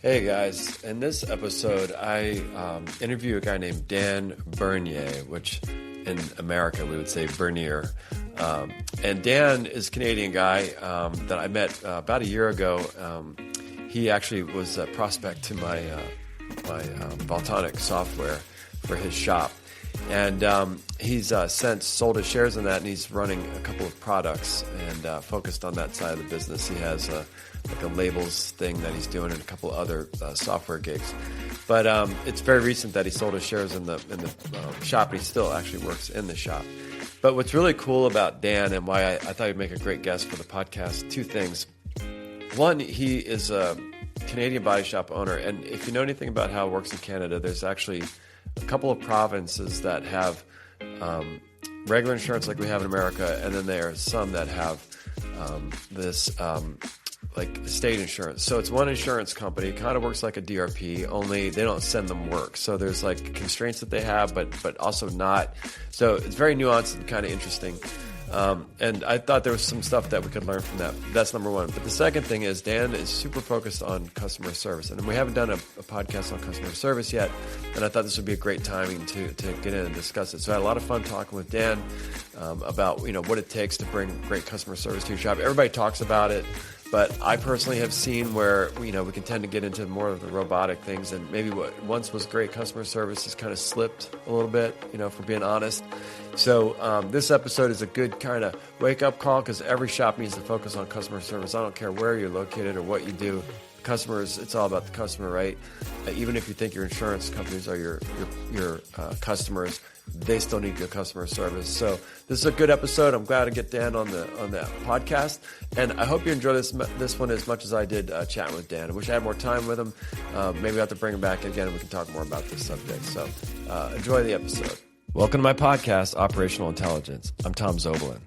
Hey guys, in this episode I interview a guy named Dan Bernier, which in America we would say Bernier. And Dan is a Canadian guy that I met about a year ago. He actually was a prospect to my Valtonic software for his shop. And he's since sold his shares in that, and he's running a couple of products and focused on that side of the business. He has like a labels thing that he's doing and a couple of other software gigs. But it's very recent that he sold his shares in the shop, and he still actually works in the shop. But what's really cool about Dan and why I thought he'd make a great guest for the podcast, two things. One, he is a Canadian body shop owner, and if you know anything about how it works in Canada, there's actually a couple of provinces that have regular insurance like we have in America, and then there are some that have this like state insurance. So it's one insurance company. It kind of works like a DRP, only they don't send them work. So there's like constraints that they have, but also not. So it's very nuanced and kind of interesting. And I thought there was some stuff that we could learn from that. That's number one. But the second thing is Dan is super focused on customer service. And we haven't done a podcast on customer service yet. And I thought this would be a great timing to get in and discuss it. So I had a lot of fun talking with Dan about what it takes to bring great customer service to your shop. Everybody talks about it. But I personally have seen where we can tend to get into more of the robotic things, and maybe what once was great customer service has kind of slipped a little bit, for being honest. So this episode is a good kind of wake-up call because every shop needs to focus on customer service. I don't care where you're located or what you do. Customers, it's all about the customer, right? Even if you think your insurance companies are your customers, they still need good customer service. So this is a good episode. I'm glad to get Dan on the podcast, and I hope you enjoy this one as much as I did chatting with Dan. I wish I had more time with him. Maybe I have to bring him back again and we can talk more about this subject. So enjoy the episode. Welcome to my podcast, Operational Intelligence. I'm Tom Zoblin.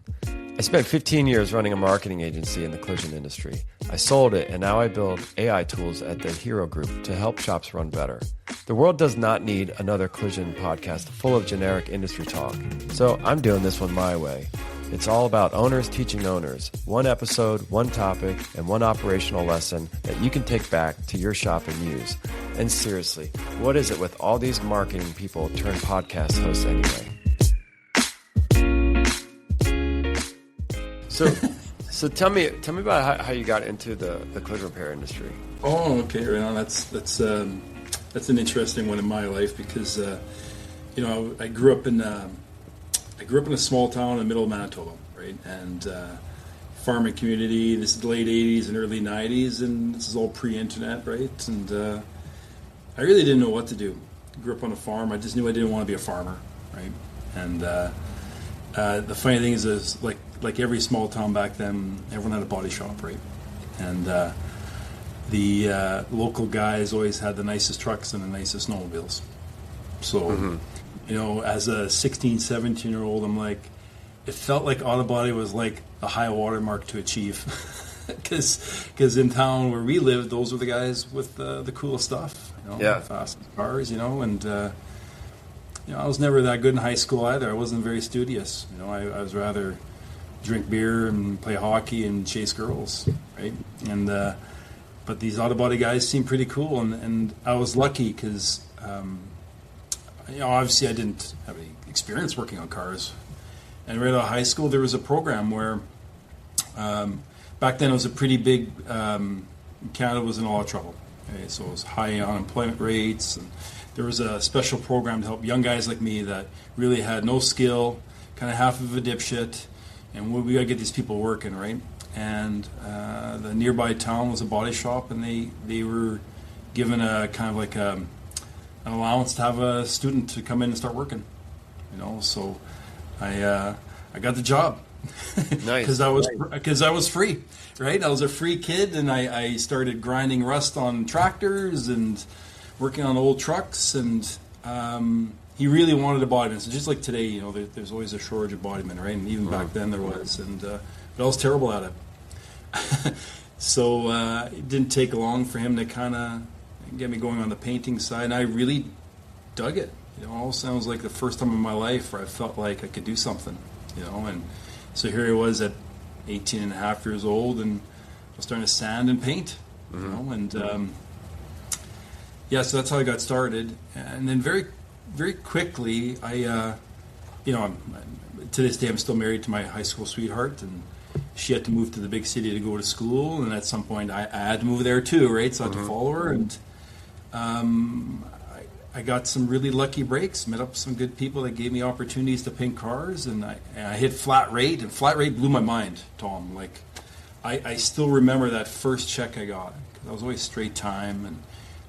I spent 15 years running a marketing agency in the collision industry. I sold it, and now I build AI tools at the Hero Group to help shops run better. The world does not need another collision podcast full of generic industry talk, so I'm doing this one my way. It's all about owners teaching owners. One episode, one topic, and one operational lesson that you can take back to your shop and use. And seriously, what is it with all these marketing people turned podcast hosts anyway? So tell me about how you got into the collision repair industry. Oh, okay, right on. That's an interesting one in my life because I grew up in a small town in the middle of Manitoba, right, and farming community. This is the late '80s and early '90s, and this is all pre-internet, right? And I really didn't know what to do. I grew up on a farm. I just knew I didn't want to be a farmer, right? And the funny thing is like every small town back then, everyone had a body shop, right? And the local guys always had the nicest trucks and the nicest snowmobiles. So, as a 16, 17-year-old, I'm like, it felt like auto body was like a high watermark to achieve. Because in town where we lived, those were the guys with the cool stuff, fast cars, and I was never that good in high school either. I wasn't very studious. I was rather drink beer and play hockey and chase girls, right? And but these auto body guys seemed pretty cool, and I was lucky because obviously I didn't have any experience working on cars. And right out of high school, there was a program where back then it was a pretty big. Canada was in a lot of trouble. Okay? So it was high unemployment rates, and there was a special program to help young guys like me that really had no skill, kind of half of a dipshit, and we got to get these people working, right? And the nearby town was a body shop, and they were given a kind of like an allowance to have a student to come in and start working, So I got the job. Nice. Because I was free, right? I was a free kid, and I started grinding rust on tractors and working on old trucks, and he really wanted a bodyman. So just like today, there's always a shortage of bodymen, right? And even back then there was, but I was terrible at it. So it didn't take long for him to kind of get me going on the painting side, and I really dug it. It all sounds like the first time in my life where I felt like I could do something, and so here I was at 18 and a half years old, and I was starting to sand and paint, and yeah, so that's how I got started, and then very, very quickly, to this day, I'm still married to my high school sweetheart, and she had to move to the big city to go to school, and at some point, I had to move there too, right? So I had to follow her, and I got some really lucky breaks, met up some good people that gave me opportunities to paint cars, and I hit flat rate, and flat rate blew my mind, Tom. Like, I still remember that first check I got, because I was always straight time, and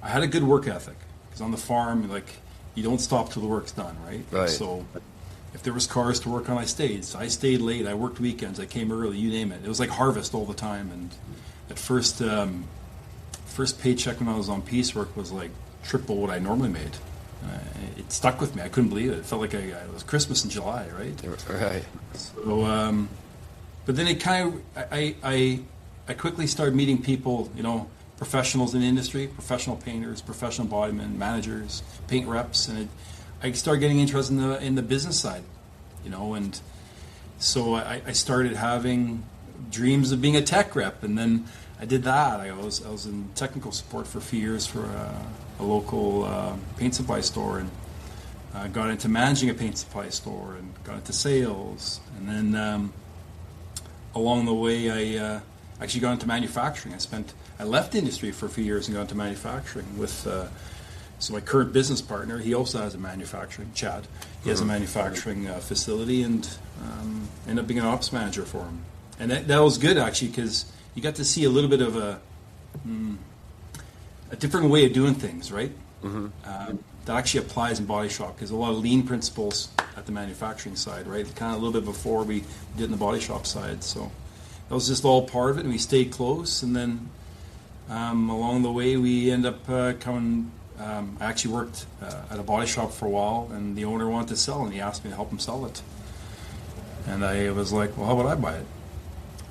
I had a good work ethic, because on the farm, like, you don't stop till the work's done, right? Right. So if there was cars to work on, I stayed. So I stayed late, I worked weekends, I came early, you name it. It was like harvest all the time, and at first paycheck when I was on piecework was like triple what I normally made. It stuck with me. I couldn't believe it. It felt like it was Christmas in July, right? Right. So, but then it kind of, I quickly started meeting people, professionals in the industry, professional painters, professional bodymen, managers, paint reps, and I started getting interested in the business side, and so I started having dreams of being a tech rep, and then I did that. I was in technical support for a few years for a local paint supply store, and got into managing a paint supply store, and got into sales, and then along the way I actually got into manufacturing. I left the industry for a few years and got into manufacturing with. So my current business partner, he also has a manufacturing, Chad. He has a manufacturing facility, and ended up being an ops manager for him. And that was good, actually, because you got to see a little bit of a different way of doing things, right? That actually applies in body shop, because a lot of lean principles at the manufacturing side, right? Kind of a little bit before we did in the body shop side. So that was just all part of it, and we stayed close. And then along the way, we end up coming. I actually worked at a body shop for a while, and the owner wanted to sell, and he asked me to help him sell it. And I was like, well, how about I buy it?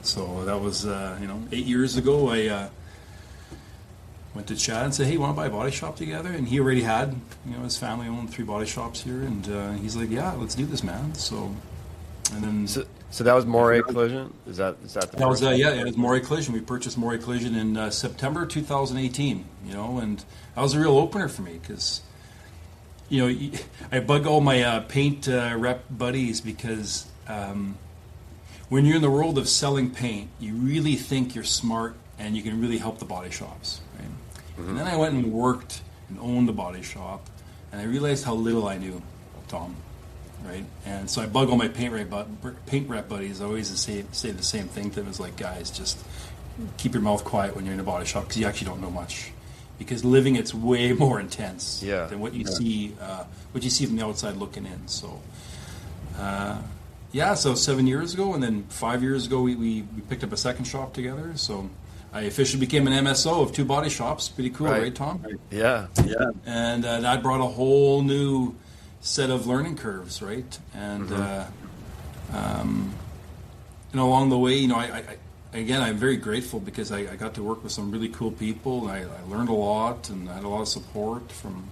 So that was, 8 years ago. I went to Chad and said, hey, you want to buy a body shop together? And he already had, his family owned 3 body shops here, and he's like, yeah, let's do this, man. So, and then... So that was Morrie Collision? Is that the That was, it was Morrie Collision. We purchased Morrie Collision in September 2018, and that was a real opener for me, because, I bug all my paint rep buddies, because when you're in the world of selling paint, you really think you're smart and you can really help the body shops, right? And then I went and worked and owned the body shop, and I realized how little I knew, Tom. Right, and so I bug all my paint rep buddies. I always say the same thing to them: is like, guys, just keep your mouth quiet when you're in a body shop, because you actually don't know much. Because living it's way more intense than what you see from the outside looking in. So, so 7 years ago, and then 5 years ago, we picked up a second shop together. So I officially became an MSO of 2 body shops. Pretty cool, right Tom? Yeah. And that brought a whole new set of learning curves, right? And and along the way, I'm very grateful, because I got to work with some really cool people, and I learned a lot, and I had a lot of support from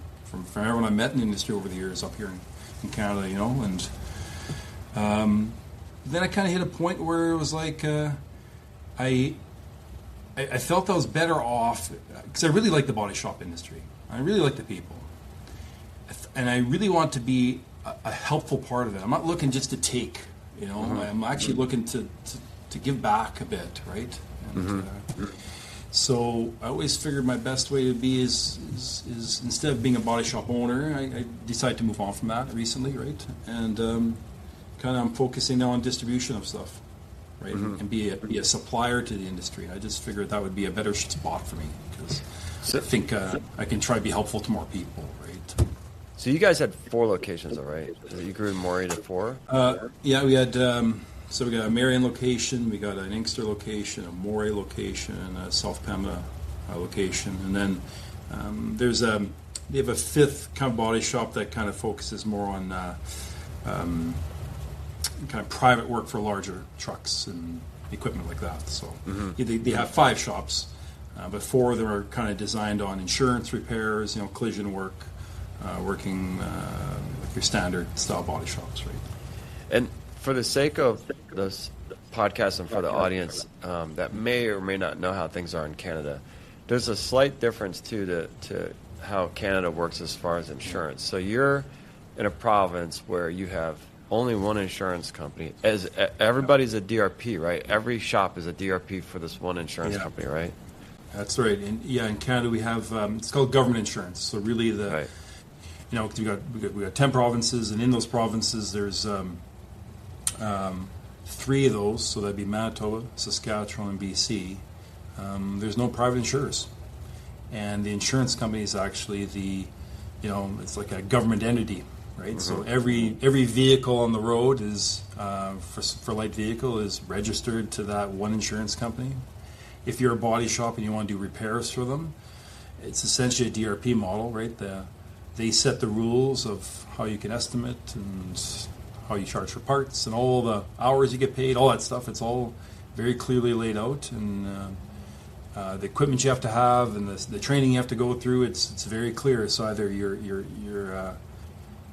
everyone I met in the industry over the years up here in Canada, and then I kind of hit a point where it was like I felt I was better off, because I really like the body shop industry. I really like the people. And I really want to be a helpful part of it. I'm not looking just to take, I'm actually looking to give back a bit, right? And, so I always figured my best way to be is instead of being a body shop owner, I decided to move on from that recently, right? And kind of I'm focusing now on distribution of stuff, right? And be a supplier to the industry. I just figured that would be a better spot for me, because I think I can try to be helpful to more people, right? So you guys had 4 locations, all right? You grew Morrie to 4? We had, so we got a Marion location, we got an Inkster location, a Moray location, and a South Pembina location. And then they have a 5th kind of body shop that kind of focuses more on kind of private work for larger trucks and equipment like that. So they have 5 shops, but 4 of them are kind of designed on insurance repairs, collision work, working with your standard style body shops, right? And for the sake of this podcast and for the audience that may or may not know how things are in Canada, there's a slight difference to how Canada works as far as insurance. So you're in a province where you have only one insurance company. As everybody's a DRP, right? Every shop is a DRP for this one insurance company, right? That's right. And in Canada we have it's called government insurance. So really we got 10 provinces, and in those provinces there's 3 of those. So that'd be Manitoba, Saskatchewan, and BC. There's no private insurers, and the insurance company is actually it's like a government entity. Right, so every vehicle on the road is for light vehicle is registered to that one insurance company. If you're a body shop and you want to do repairs for them, it's essentially a DRP model, right? They set the rules of how you can estimate and how you charge for parts and all the hours you get paid, all that stuff. It's all very clearly laid out, and the equipment you have to have and the training you have to go through. It's very clear. It's either you're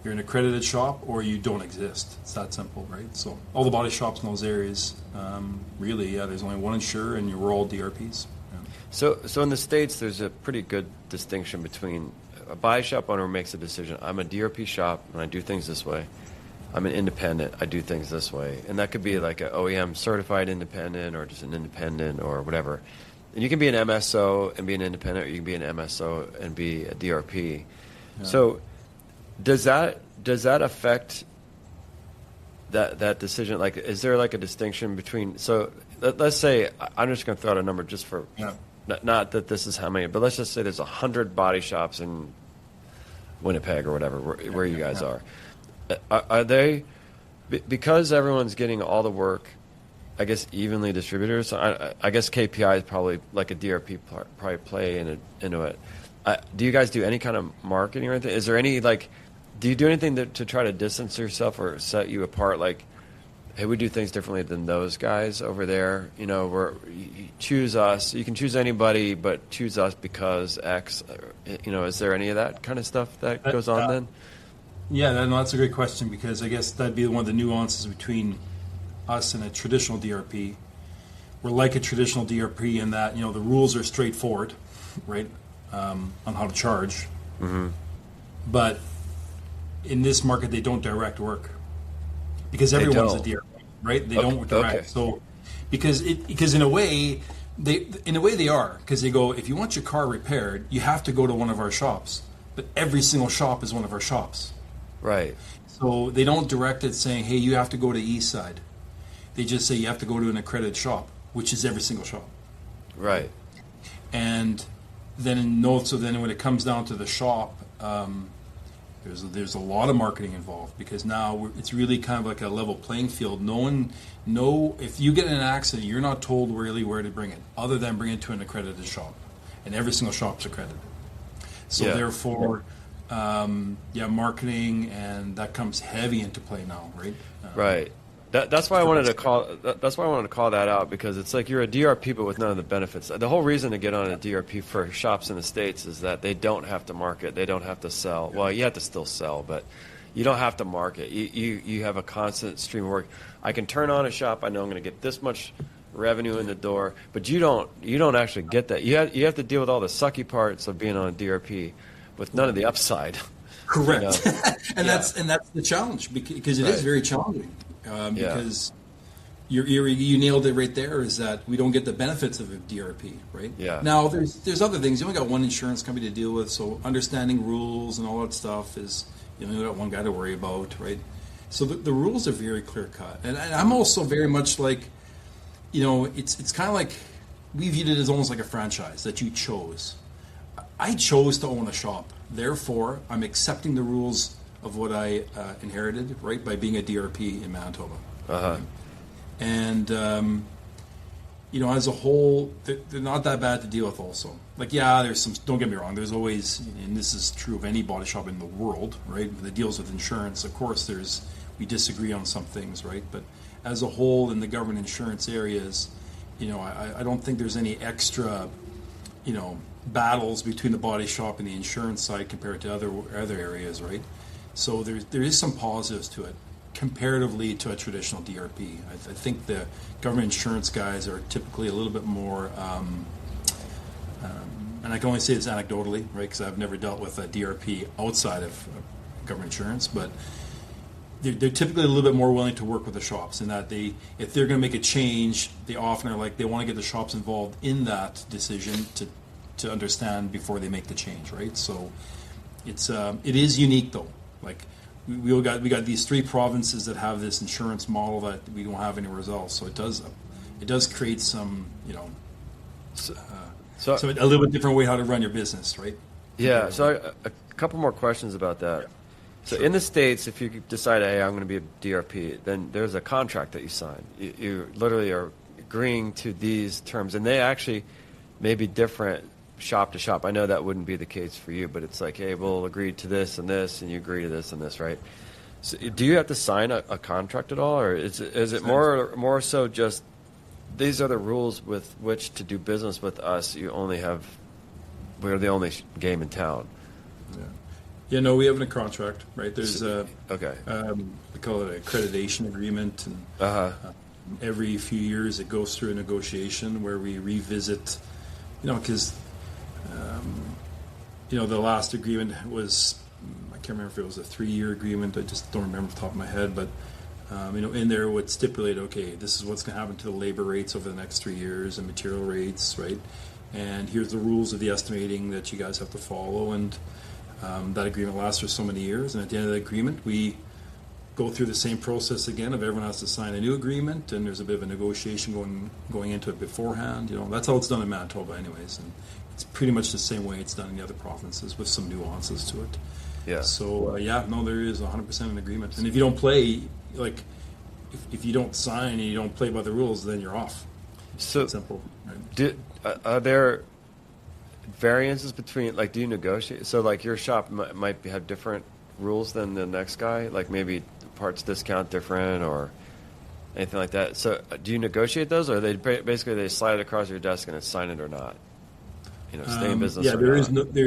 an accredited shop or you don't exist. It's that simple, right? So all the body shops in those areas, there's only one insurer, and we're all DRPs. Yeah. So in the States, there's a pretty good distinction between a body shop owner makes a decision. I'm a DRP shop, and I do things this way. I'm an independent. I do things this way. And that could be like an OEM certified independent or just an independent or whatever. And you can be an MSO and be an independent, or you can be an MSO and be a DRP. Yeah. So does that affect that decision? Like, is there like a distinction between? So let's say I'm just going to throw out a number just for not that this is how many, but let's just say there's 100 body shops in Winnipeg or whatever where you guys are. Are they, because everyone's getting all the work, I guess evenly distributed? So I guess KPI is probably like a DRP probably play into it. Do you guys do any kind of marketing or anything? Is there any do you do anything to try to distance yourself or set you apart? Like, hey, we do things differently than those guys over there. Where you choose us. You can choose anybody, but choose us because X. Is there any of that kind of stuff that goes on then? Yeah, that's a great question, because I guess that'd be one of the nuances between us and a traditional DRP. We're like a traditional DRP in that the rules are straightforward, right, on how to charge. Mm-hmm. But in this market, they don't direct work because everyone's a DRP, right? They don't direct. Okay. So because in a way they are, because they go, if you want your car repaired, you have to go to one of our shops. But every single shop is one of our shops. Right. So they don't direct it saying, hey, you have to go to East Side. They just say you have to go to an accredited shop, which is every single shop. Right. And then when it comes down to the shop, there's a lot of marketing involved, because now it's really kind of like a level playing field. If you get in an accident, you're not told really where to bring it, other than bring it to an accredited shop, and every single shop's accredited. So therefore, marketing, and that comes heavy into play now, right? Right. That's why I wanted to call. That's why I wanted to call that out, because it's like you're a DRP but with none of the benefits. The whole reason to get on a DRP for shops in the States is that they don't have to market, they don't have to sell. Well, you have to still sell, but you don't have to market. You have a constant stream of work. I can turn on a shop. I know I'm going to get this much revenue in the door, but you don't actually get that. You have to deal with all the sucky parts of being on a DRP with none of the upside. Correct. And that's the challenge, because it is very challenging. Because you nailed it right there, is that we don't get the benefits of a DRP, right? Yeah. Now, there's other things. You only got one insurance company to deal with, so understanding rules and all that stuff is, you only got one guy to worry about, right? So the rules are very clear-cut. And I'm also very much like, it's kind of like, we viewed it as almost like a franchise that you chose. I chose to own a shop. Therefore, I'm accepting the rules of what I inherited, right, by being a DRP in Manitoba. Uh-huh. And, as a whole, they're not that bad to deal with also. There's some, don't get me wrong, there's always, and this is true of any body shop in the world, right, that deals with insurance. Of course, we disagree on some things, right, but as a whole in the government insurance areas, I don't think there's any extra, battles between the body shop and the insurance side compared to other areas, right? So there is some positives to it comparatively to a traditional DRP. I think the government insurance guys are typically a little bit more and I can only say this anecdotally, right? Because I've never dealt with a DRP outside of government insurance, but they're typically a little bit more willing to work with the shops in that if they're going to make a change, they often are like they want to get the shops involved in that decision to understand before they make the change, right? So it is unique though. Like we got these 3 provinces that have this insurance model that we don't have anywhere else. So it does create some so a little bit different way how to run your business, right? Yeah. So a couple more questions about that. Yeah. So in the States, if you decide, hey, I'm going to be a DRP, then there's a contract that you sign. You literally are agreeing to these terms, and they actually may be different shop to shop. I know that wouldn't be the case for you, but it's like, hey, we'll agree to this, and you agree to this and this, right? So do you have to sign a contract at all, or is it more so just these are the rules with which to do business with us? We're the only game in town. Yeah. Yeah, no, we have a contract, right? There's okay. We call it an accreditation agreement, and every few years it goes through a negotiation where we revisit, because the last agreement was, I can't remember if it was a 3-year agreement. I just don't remember off the top of my head, but in there it would stipulate, okay, this is what's going to happen to the labor rates over the next 3 years and material rates, right? And here's the rules of the estimating that you guys have to follow, and that agreement lasts for so many years, and at the end of the agreement, we go through the same process again of everyone has to sign a new agreement, and there's a bit of a negotiation going into it beforehand. That's how it's done in Manitoba anyways, and it's pretty much the same way it's done in the other provinces with some nuances to it. Yeah. So, there is 100% an agreement. And if you don't play, like, if you don't sign and you don't play by the rules, then you're off. So it's simple. Right? Are there variances between, like, do you negotiate? So, like, your shop might have different rules than the next guy, like maybe parts discount different or anything like that. So, do you negotiate those, or basically they slide it across your desk and it's sign it or not? Stay in business. Yeah, there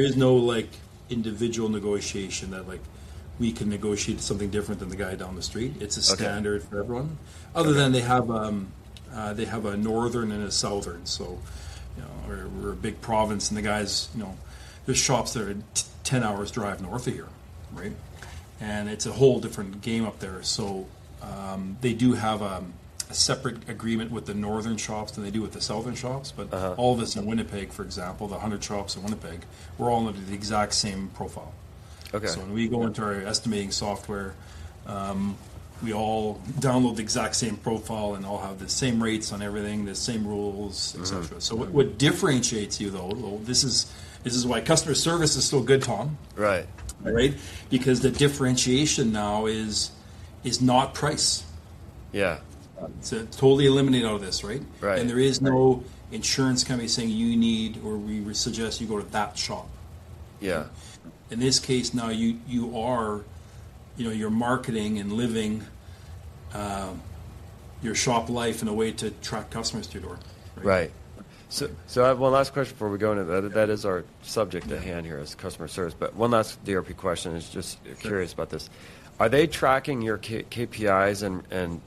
is no like individual negotiation that like we can negotiate something different than the guy down the street. It's a standard for everyone. Other than they have a northern and a southern. So. We're a big province, and the guys, there's shops that are 10 hours drive north of here, right? And it's a whole different game up there. So they do have a separate agreement with the northern shops than they do with the southern shops. But all of us in Winnipeg, for example, the 100 shops in Winnipeg, we're all under the exact same profile. Okay. So when we go into our estimating software, we all download the exact same profile and all have the same rates on everything, the same rules, etc. Mm-hmm. So what differentiates you, though, this is why customer service is so good, Tom. Right. Right? Because the differentiation now is not price. Yeah. To totally eliminate out of this, right? Right. And there is no insurance company saying you need or we suggest you go to that shop. Yeah. In this case, now you are, you're marketing and living your shop life in a way to attract customers to your door. Right. So I have one last question before we go into that. That is our subject at hand here is customer service. But one last DRP question is just curious about this. Are they tracking your KPIs and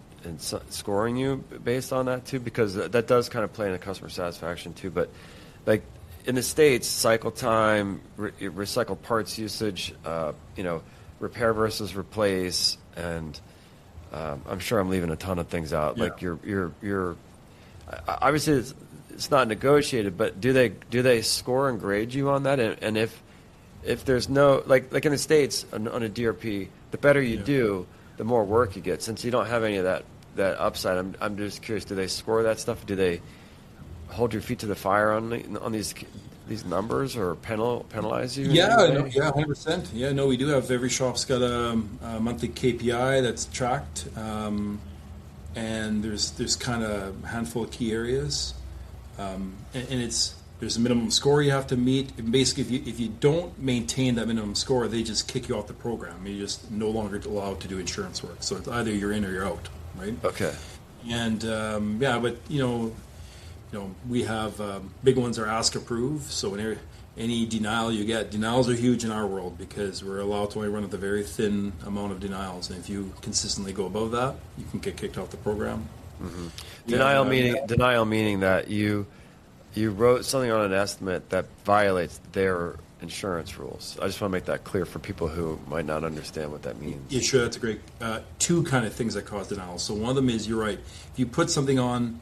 scoring you based on that too? Because that does kind of play into customer satisfaction too. But like in the States, cycle time, recycled parts usage, repair versus replace, and I'm sure I'm leaving a ton of things out. Yeah. Like you're obviously it's not negotiated, but do they score and grade you on that? And if there's no like in the States on a DRP, the better you do, the more work you get. Since you don't have any of that upside, I'm just curious. Do they score that stuff? Do they hold your feet to the fire on these numbers or penalize you? Yeah, 100%. Yeah, no, we do have every shop's got a monthly KPI that's tracked, and there's kind of a handful of key areas, and there's a minimum score you have to meet. And basically, if you don't maintain that minimum score, they just kick you off the program. You're just no longer allowed to do insurance work. So it's either you're in or you're out, right? Okay. And but we have big ones are ask approve. So any denial you get, denials are huge in our world because we're allowed to only run at the very thin amount of denials. And if you consistently go above that, you can get kicked off the program. Mm-hmm. Denial meaning that you you wrote something on an estimate that violates their insurance rules. I just want to make that clear for people who might not understand what that means. Yeah, sure. That's a great two kind of things that cause denial. So one of them is, you're right. If you put something on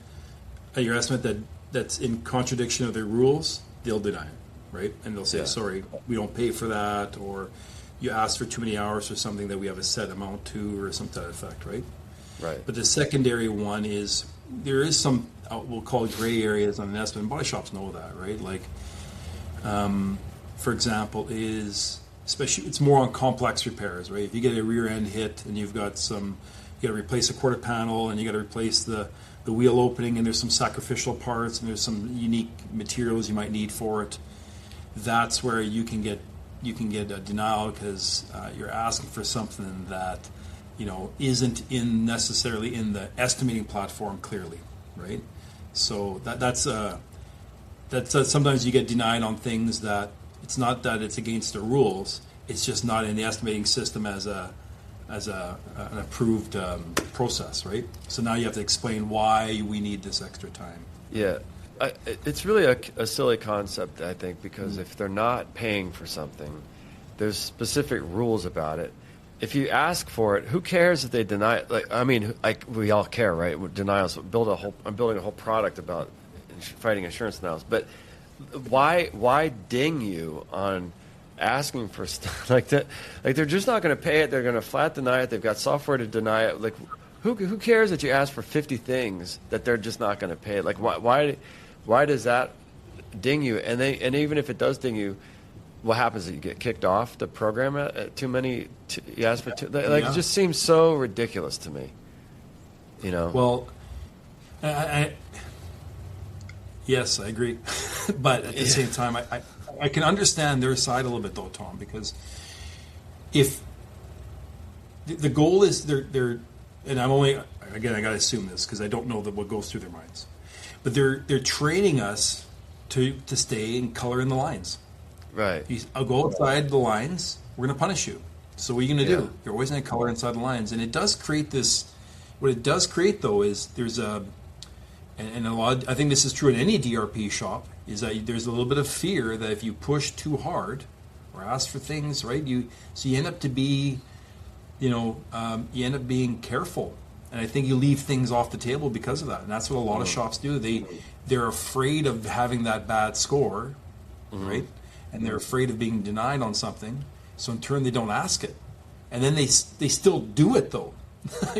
your estimate that's in contradiction of their rules, they'll deny it, right? And they'll say, sorry, we don't pay for that, or you asked for too many hours for something that we have a set amount to, or some to that effect, right? Right. But the secondary one is, there is some, we'll call it gray areas on an estimate, and body shops know that, right? Like, for example, especially it's more on complex repairs, right? If you get a rear end hit and you've got you got to replace a quarter panel, and you got to replace the wheel opening, and there's some sacrificial parts, and there's some unique materials you might need for it. That's where you can get a denial, because you're asking for something that isn't necessarily in the estimating platform clearly, right? So that's sometimes you get denied on things that it's not that it's against the rules, it's just not in the estimating system as an approved process, right? So now you have to explain why we need this extra time. Yeah. It's really a silly concept, I think, because if they're not paying for something, there's specific rules about it. If you ask for it, who cares if they deny it? We all care, right? Denials. I'm building a whole product about fighting insurance denials. But why ding you on asking for stuff like that? Like, they're just not going to pay it. They're going to flat deny it. They've got software to deny it. Like, who cares that you ask for 50 things that they're just not going to pay it? Like, why does that ding you? And even if it does ding you, what happens? That you get kicked off the program at too many? You ask for too. It just seems so ridiculous to me. Well, yes, I agree, but at the same time, I can understand their side a little bit though, Tom, because if the goal is they're and I'm only, again, I got to assume this because I don't know what goes through their minds, but they're training us to stay and color in the lines. Right. I'll go outside the lines. We're going to punish you. So what are you going to do? You're always going to color inside the lines, and it does create this. What it does create though is there's a lot. I think this is true in any DRP shop. Is that there's a little bit of fear that if you push too hard or ask for things, right? You end up to be, you end up being careful, and I think you leave things off the table because of that. And that's what a lot of shops do. They're afraid of having that bad score, right? And they're afraid of being denied on something. So in turn, they don't ask it, and then they still do it though,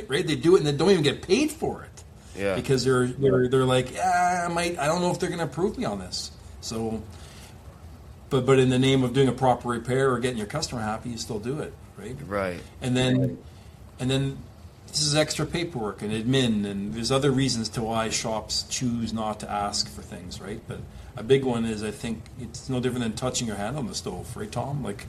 right? They do it and they don't even get paid for it. Yeah. Because they're like, I don't know if they're going to approve me on this. So, but in the name of doing a proper repair or getting your customer happy, you still do it, right? Right. And then this is extra paperwork and admin, and there's other reasons to why shops choose not to ask for things, right? But a big one is, I think it's no different than touching your hand on the stove, right, Tom? Like,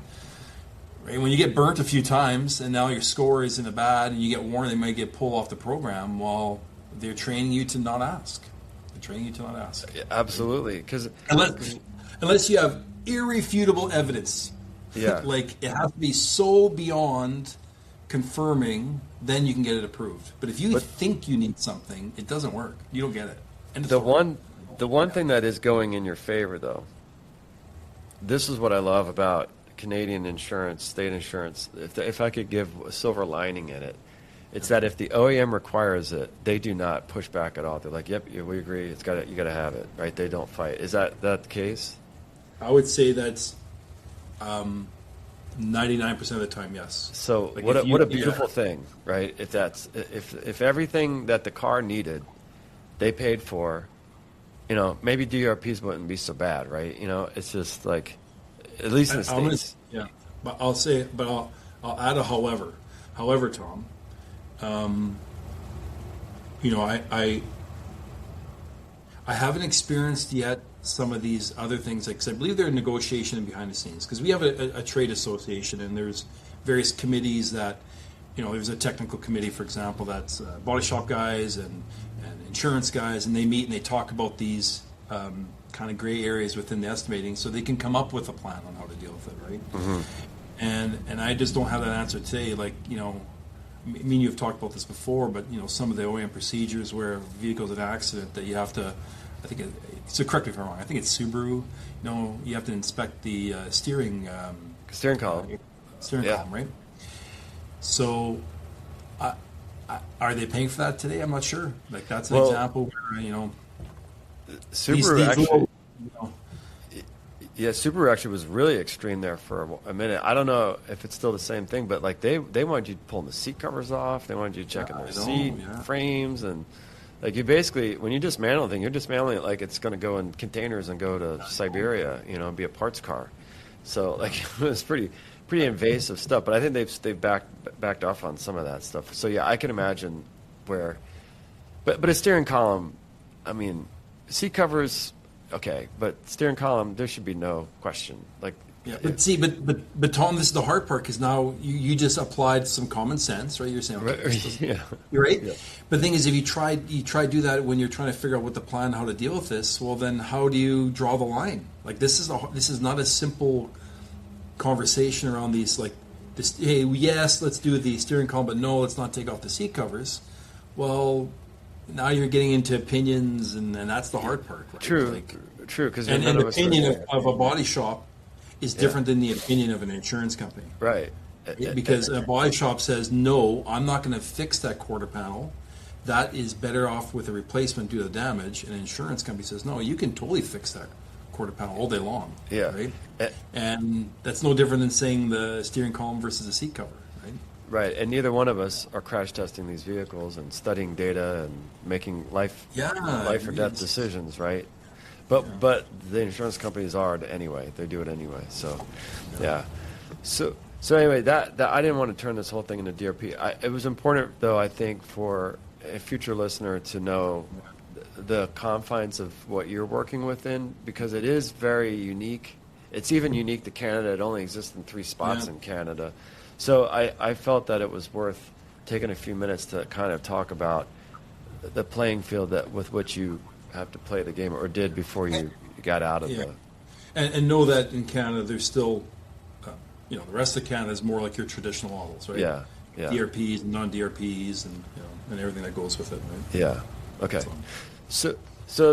right, when you get burnt a few times and now your score is in the bad and you get warned they might get pulled off the program, well, they're training you to not ask. They're training you to not ask. Yeah, absolutely, because unless you have irrefutable evidence, like it has to be so beyond confirming, then you can get it approved. But if you think you need something, it doesn't work. You don't get it. And the one thing that is going in your favor, though, this is what I love about Canadian insurance, state insurance. If I could give a silver lining in it, it's that if the OEM requires it, they do not push back at all. They're like, "Yep, we agree. You got to have it." Right? They don't fight. Is that the case? I would say that's 99% of the time, yes. So like what a beautiful thing, right? If everything that the car needed, they paid for, maybe DRPs wouldn't be so bad, right? It's just like, at least in the States. But I'll add a however. However, Tom, I haven't experienced yet some of these other things, because I believe they're in negotiation and behind the scenes, because we have a trade association and there's various committees that, there's a technical committee, for example, that's body shop guys and insurance guys, and they meet and they talk about these kind of gray areas within the estimating so they can come up with a plan on how to deal with it, right? Mm-hmm. And I just don't have that answer today. Like, me and you have talked about this before, but some of the OEM procedures where a vehicle's an accident that you have to I think so. Correct me if I'm wrong. I think it's Subaru. You have to inspect the steering column. Steering column, right? So, are they paying for that today? I'm not sure. Like that's an example where Subaru actually. Yeah, Subaru actually was really extreme there for a minute. I don't know if it's still the same thing, but like they wanted you pulling the seat covers off. They wanted you checking their seat frames, and like you basically, when you dismantle a thing, you're dismantling it like it's going to go in containers and go to Siberia, and be a parts car. So like it was pretty invasive stuff. But I think they've backed off on some of that stuff. So yeah, I can imagine where, but a steering column, I mean, seat covers. Okay, but steering column, there should be no question. Like, but Tom, this is the hard part because now you just applied some common sense, right? You're saying, okay, you're right. Yeah. But the thing is, if you try to do that when you're trying to figure out what the plan, how to deal with this, well, then how do you draw the line? Like, this is not a simple conversation around these. Like, this, hey, yes, let's do the steering column, but no, let's not take off the seat covers. Well. Now you're getting into opinions, and that's the hard part. Right? True. Because and the opinion of a body shop is different than the opinion of an insurance company. Right. Because a body shop says, no, I'm not going to fix that quarter panel. That is better off with a replacement due to damage. And an insurance company says, no, you can totally fix that quarter panel all day long. Yeah. Right. And that's no different than saying the steering column versus the seat cover. Right, and neither one of us are crash testing these vehicles and studying data and making life or death decisions, right? But the insurance companies are anyway. They do it anyway. So, yeah. So anyway, that I didn't want to turn this whole thing into DRP. It was important, though, I think, for a future listener to know the confines of what you're working within, because it is very unique. It's even unique to Canada. It only exists in 3 spots in Canada. So I felt that it was worth taking a few minutes to kind of talk about the playing field with which you have to play the game, or did before you got out of the... And know that in Canada there's still, the rest of Canada is more like your traditional models, right? Yeah. DRPs and non-DRPs and everything that goes with it, right? Yeah. Okay. So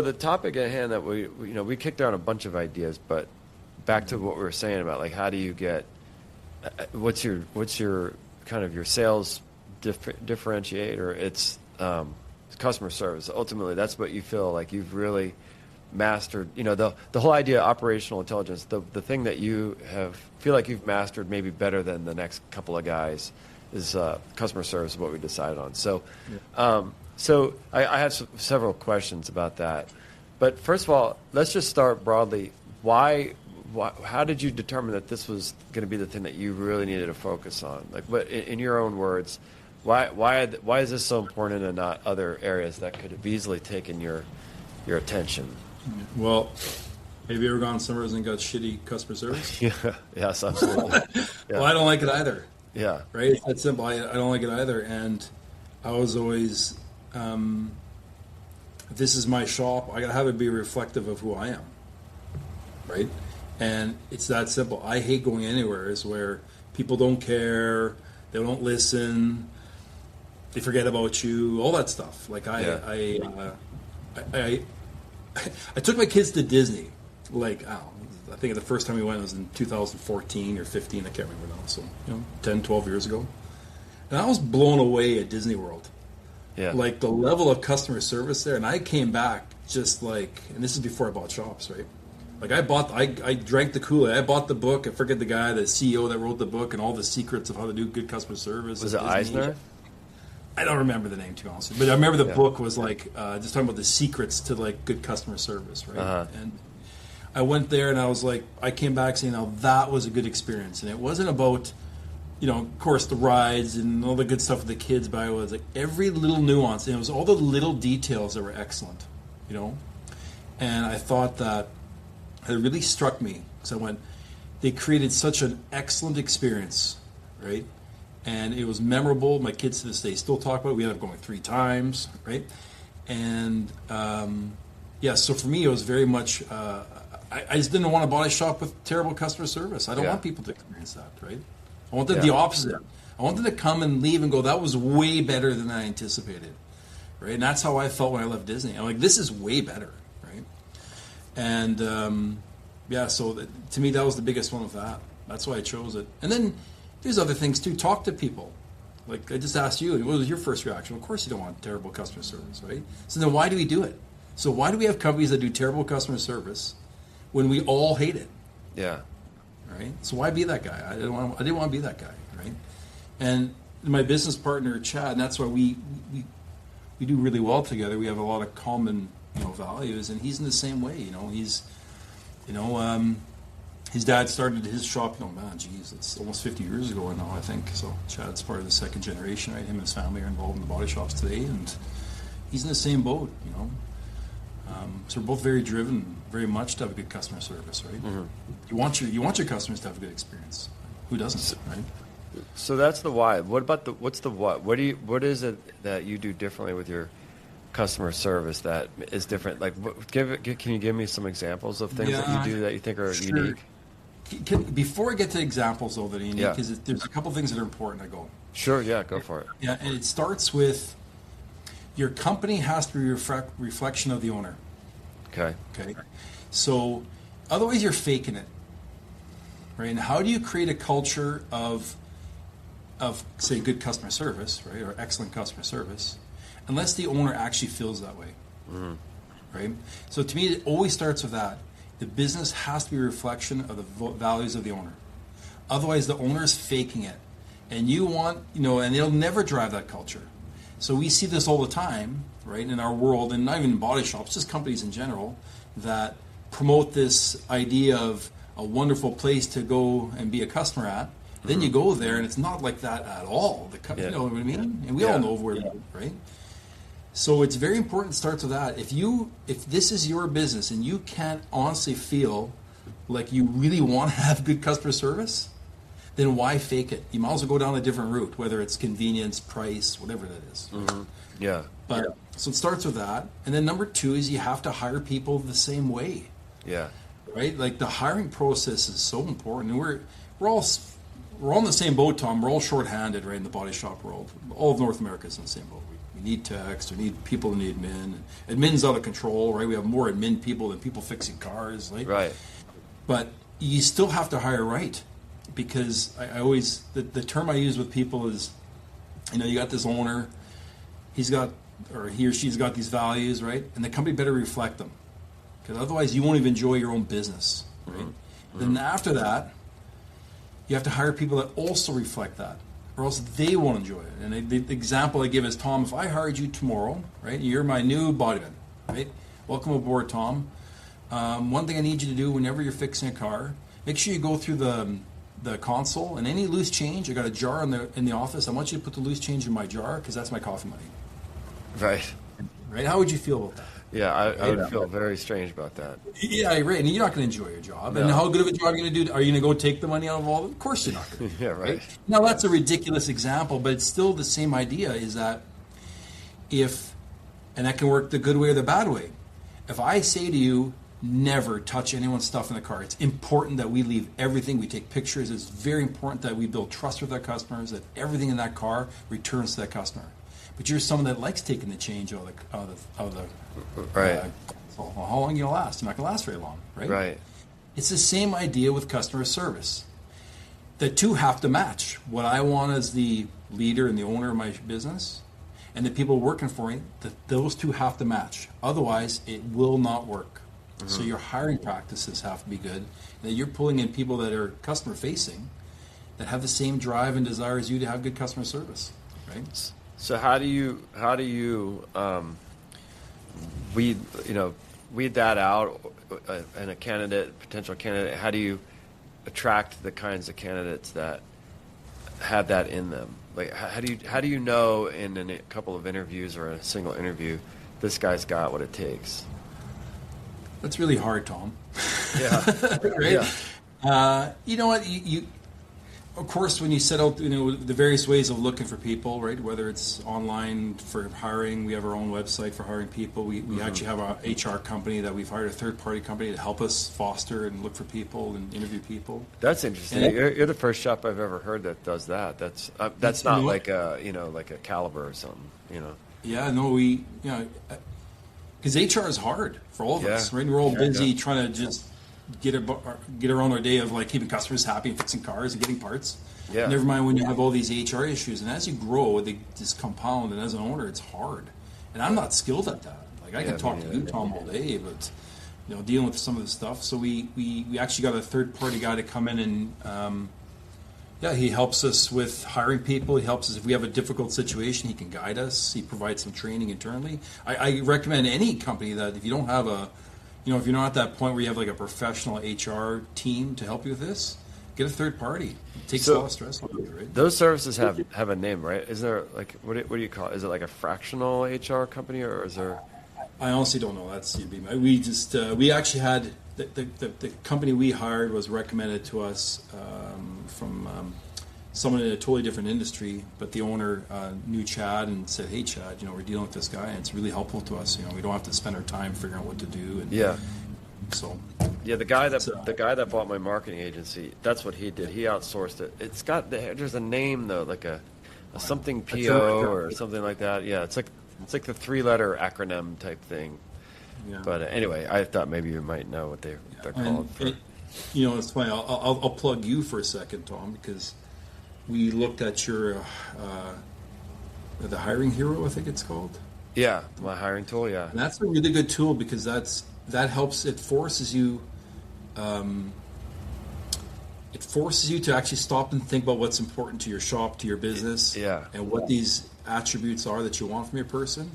the topic at hand that we kicked down a bunch of ideas, but back to what we were saying about, like, how do you get... What's your kind of your sales differentiator? It's customer service. Ultimately, that's what you feel like you've really mastered. The whole idea of operational intelligence. The thing that you feel like you've mastered maybe better than the next couple of guys is customer service. Is what we decided on. So, I have several questions about that. But first of all, let's just start broadly. How did you determine that this was going to be the thing that you really needed to focus on? Like, what, in your own words, why is this so important and not other areas that could have easily taken your attention? Well, have you ever gone somewhere and got shitty customer service? Yes, absolutely. Well, I don't like it either. Yeah. Right? It's that simple. I don't like it either. And I was always, if this is my shop, I got to have it be reflective of who I am. Right? And it's that simple. I hate going anywhere where people don't care, they don't listen, they forget about you, all that stuff. Like I took my kids to Disney. Like, I think the first time we went was in 2014 or 15. I can't remember now. So 10, 12 years ago, and I was blown away at Disney World. Yeah. Like the level of customer service there, and I came back just like, and this is before I bought shops, right? Like I drank the Kool-Aid. I bought the book. I forget the guy, the CEO that wrote the book, and all the secrets of how to do good customer service. Was it Eisner? I don't remember the name, to be honest with you. But I remember the book was like just talking about the secrets to like good customer service, right? Uh-huh. And I went there, and I was like, I came back saying, "Now that was a good experience." And it wasn't about, of course, the rides and all the good stuff with the kids, but it was like every little nuance, and it was all the little details that were excellent, And I thought that. It really struck me because I went, they created such an excellent experience, right? And it was memorable. My kids to this day still talk about it. We ended up going 3 times, right? And so for me, it was very much, I just didn't want to body shop with terrible customer service. I don't want people to experience that, right? I wanted the opposite. I wanted to come and leave and go, that was way better than I anticipated, right? And that's how I felt when I left Disney. I'm like, this is way better, right? And so to me, that was the biggest one of that. That's why I chose it. And then there's other things too. Talk to people. Like I just asked you, what was your first reaction? Of course you don't want terrible customer service, right? So then why do we do it? So why do we have companies that do terrible customer service when we all hate it? Yeah. Right? So why be that guy? I didn't want to be that guy, right? And my business partner, Chad, and that's why we do really well together. We have a lot of common, values, and he's in the same way. His dad started his shop. It's almost 50 years ago now, I think. So Chad's part of the second generation, right? Him and his family are involved in the body shops today, and he's in the same boat. So we're both very driven, very much to have a good customer service, right? Mm-hmm. You want your customers to have a good experience. Who doesn't, right? So that's the why. What's the what? What is it that you do differently with your customer service that is different? Like, can you give me some examples of things that you do that you think are unique? Before I get to examples, though, that are unique, because there's a couple things that are important. I go. Sure. Yeah. Go for it. Yeah, and it starts with your company has to be a reflection of the owner. Okay. So, otherwise you're faking it, right? And how do you create a culture of say good customer service, right, or excellent customer service, unless the owner actually feels that way, right? So to me, it always starts with that. The business has to be a reflection of the values of the owner. Otherwise, the owner is faking it, and and they'll never drive that culture. So we see this all the time, right, in our world, and not even in body shops, just companies in general, that promote this idea of a wonderful place to go and be a customer at. Then you go there, and it's not like that at all. You know what I mean? And we all know where we're right? So it's very important it starts with that. If this is your business and you can't honestly feel like you really want to have good customer service, then why fake it? You might as well go down a different route, whether it's convenience, price, whatever that is. Mm-hmm. Yeah. So it starts with that. And then number 2 is you have to hire people the same way. Yeah. Right? Like the hiring process is so important. And we're all in the same boat, Tom. We're all short-handed, right, in the body shop world. All of North America is in the same boat. We need techs, we need people who need admin. Admin's out of control, right? We have more admin people than people fixing cars, right? Right. But you still have to hire right. Because I always, the term I use with people is, you got this owner, he or she's got these values, right? And the company better reflect them. Because otherwise you won't even enjoy your own business, right? Mm-hmm. Then after that, you have to hire people that also reflect that, or else they won't enjoy it. And the example I give is, Tom, if I hired you tomorrow, right, you're my new bodyman, right? Welcome aboard, Tom. One thing I need you to do whenever you're fixing a car, make sure you go through the console, and any loose change, I got a jar in the office. I want you to put the loose change in my jar because that's my coffee money. Right. Right? How would you feel about that? Yeah, I would feel very strange about that. Yeah, right. And you're not going to enjoy your job. No. And how good of a job are you going to do? Are you going to go take the money out of all of it? Of course you're not going to. Yeah, right. Now, that's a ridiculous example, but it's still the same idea, is that and that can work the good way or the bad way. If I say to you, never touch anyone's stuff in the car. It's important that we leave everything. We take pictures. It's very important that we build trust with our customers, that everything in that car returns to that customer. But you're someone that likes taking the change out of the right. Well, how long are you going to last? You're not going to last very long, right? Right. It's the same idea with customer service. The two have to match. What I want as the leader and the owner of my business, and the people working for me, those two have to match. Otherwise, it will not work. Mm-hmm. So your hiring practices have to be good. That you're pulling in people that are customer facing, that have the same drive and desire as you to have good customer service, right? So how do you weed that out in a potential candidate? How do you attract the kinds of candidates that have that in them? Like how do you know in a couple of interviews or in a single interview this guy's got what it takes? That's really hard, Tom. Yeah. Right? Yeah. You know what? You of course, when you set out, the various ways of looking for people, right? Whether it's online for hiring, we have our own website for hiring people. We actually have our HR company that we've hired, a third-party company to help us foster and look for people and interview people. That's interesting. You're the first shop I've ever heard that does that. That's not like a Caliber or something, Yeah, no, Because HR is hard for all of us, right? We're all busy trying to just get around our day of like keeping customers happy and fixing cars and getting parts. Yeah. Never mind when you have all these HR issues, and as you grow, they just compound. And as an owner, it's hard. And I'm not skilled at that. Like I can talk to you, Tom, all day, but dealing with some of this stuff. So we actually got a third party guy to come in and he helps us with hiring people. He helps us if we have a difficult situation. He can guide us. He provides some training internally. I recommend any company that if you don't have if you're not at that point where you have like a professional HR team to help you with this, get a third party. It takes a lot of stress off you, right? Those services have a name, right? Is there like what do you call it? Is it like a fractional HR company, or is there? I honestly don't know. We just we actually had the company we hired was recommended to us from someone in a totally different industry, but the owner knew Chad and said, "Hey, Chad, we're dealing with this guy, and it's really helpful to us. We don't have to spend our time figuring out what to do." And so the guy that bought my marketing agency, that's what he did. He outsourced it. It's got there's a name though, like a something PO or something like that. Yeah, it's like the 3-letter acronym type thing. Yeah. But anyway, I thought maybe you might know what they're called. It's funny. I'll plug you for a second, Tom, because we looked at your the hiring hero, I think it's called. Yeah, my hiring tool. Yeah, and that's a really good tool because that helps. It forces you. It forces you to actually stop and think about what's important to your shop, to your business, and what these attributes are that you want from your person,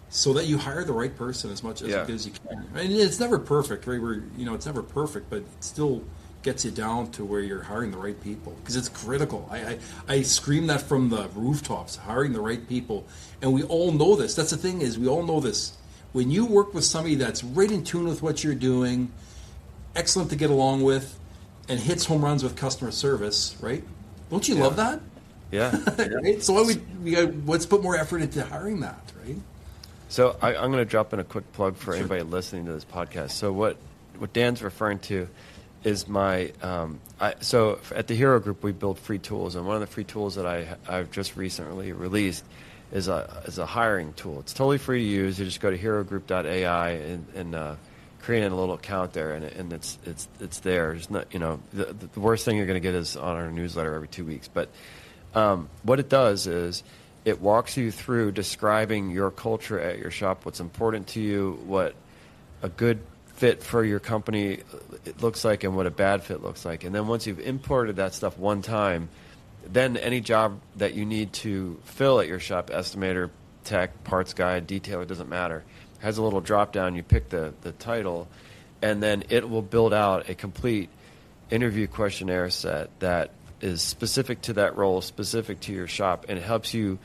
so that you hire the right person as much as good as you can. I mean, it's never perfect, right? It's never perfect, but it still gets you down to where you're hiring the right people because it's critical. I scream that from the rooftops, hiring the right people, and we all know this. That's the thing is we all know this. When you work with somebody that's right in tune with what you're doing, excellent to get along with, and hits home runs with customer service, right? Don't you love that? Yeah. Right? So let's put more effort into hiring that, right? So I'm going to drop in a quick plug for anybody listening to this podcast. So what Dan's referring to is my so at the Hero Group we build free tools, and one of the free tools that I've just recently released is a hiring tool. It's totally free to use. You just go to herogroup.ai and create a little account there, and it's there. It's not the worst thing you're going to get is on our newsletter every 2 weeks, but what it does is it walks you through describing your culture at your shop, what's important to you, what a good fit for your company it looks like, and what a bad fit looks like. And then once you've imported that stuff one time, then any job that you need to fill at your shop, estimator, tech, parts guy, detailer, doesn't matter, has a little drop down. You pick the title, and then it will build out a complete interview questionnaire set that is specific to that role, specific to your shop, and it helps you.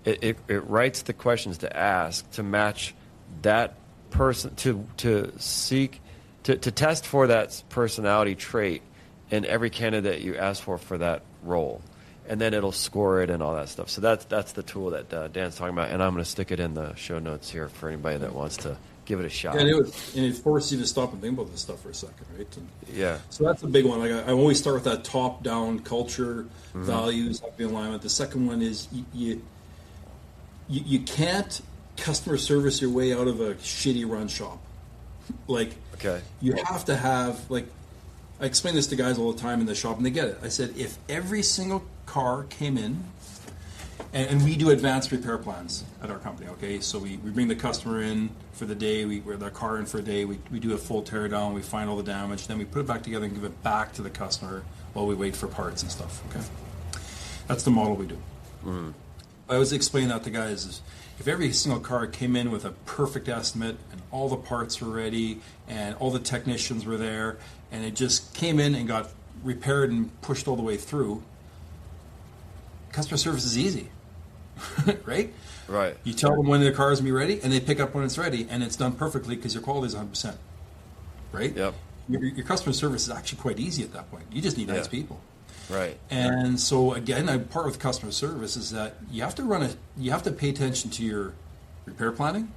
It writes the questions to ask to match that person to seek to test for that personality trait in every candidate you ask for that role, and then it'll score it and all that stuff. So that's the tool that Dan's talking about, and I'm going to stick it in the show notes here for anybody that wants to give it a shot. And it forces you to stop and think about this stuff for a second, right? And so that's a big one. Like I always start with that top-down culture, values, happy alignment. The second one is you can't customer service your way out of a shitty run shop. You have to have I explain this to guys all the time in the shop, and they get it. I said, if every single car came in, and we do advanced repair plans at our company, okay? So we bring the customer in for the day, we bring their car in for a day, we do a full tear down, we find all the damage, then we put it back together and give it back to the customer while we wait for parts and stuff, okay? That's the model we do. Mm-hmm. I always explain that to guys is, if every single car came in with a perfect estimate and all the parts were ready and all the technicians were there and it just came in and got repaired and pushed all the way through, customer service is easy, right? Right. You tell them when their car is going to be ready and they pick up when it's ready and it's done perfectly because your quality is 100%, right? Yep. Your customer service is actually quite easy at that point. You just need nice people. Right. And so again, part of customer service is that you have to pay attention to your repair planning,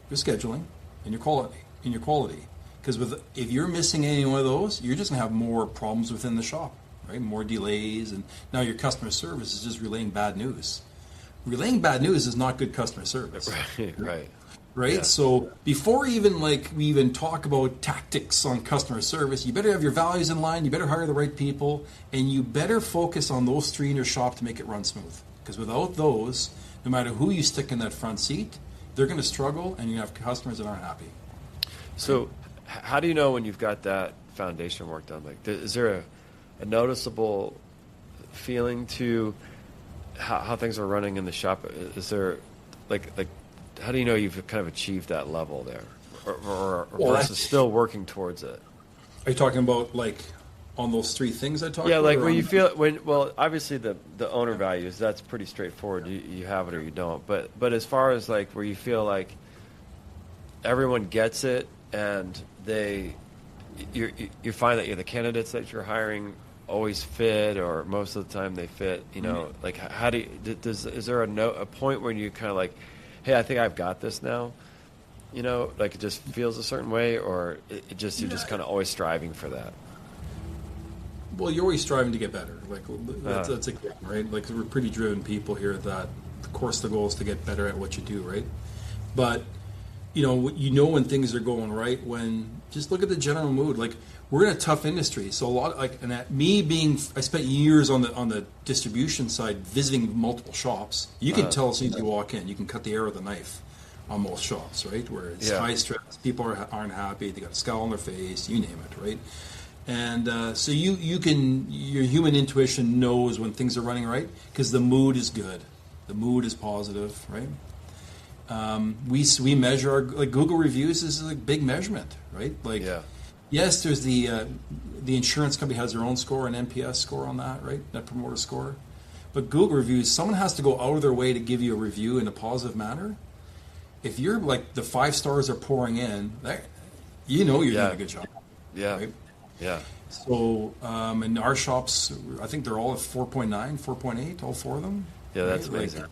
your scheduling, and your quality. Because if you're missing any one of those, you're just going to have more problems within the shop, right? More delays, and now your customer service is just relaying bad news. Relaying bad news is not good customer service. Right. right? Yeah. So before even like we even talk about tactics on customer service, you better have your values in line, you better hire the right people, and you better focus on those three in your shop to make it run smooth. Because without those, no matter who you stick in that front seat, they're going to struggle, and you have customers that aren't happy. So how do you know when you've got that foundation work done? Like, is there a noticeable feeling to how things are running in the shop? Is there like how do you know you've kind of achieved that level there, or versus still working towards it? Are you talking about like on those three things I talked about? Yeah, like when you feel well, obviously the owner values, that's pretty straightforward. You have it or you don't. But as far as like where you feel like everyone gets it and you find that the candidates that you're hiring always fit, or most of the time they fit. Like how do you, is there a point when you kind of like, hey, I think I've got this now? Like it just feels a certain way, or you're just kind of always striving for that. Well, you're always striving to get better. Like that's a given, right? Like we're pretty driven people here. That of course the goal is to get better at what you do, right? But when things are going right. When just look at the general mood. Like we're in a tough industry, so a lot I spent years on the distribution side, visiting multiple shops. You can tell as soon as you walk in, you can cut the air with a knife on most shops, right? Where it's high stress, people aren't happy, they got a scowl on their face, you name it, right? And so your human intuition knows when things are running right because the mood is good, the mood is positive, right? We measure our, like Google reviews is a big measurement, right? Like, yes, there's the insurance company has their own score, an NPS score on that, right? Net Promoter Score. But Google reviews, someone has to go out of their way to give you a review in a positive manner. If you're like the 5 stars are pouring in, you're doing a good job. Yeah. Right? Yeah. So in our shops, I think they're all at 4.9, 4.8, all 4 of them. Yeah, that's right? amazing.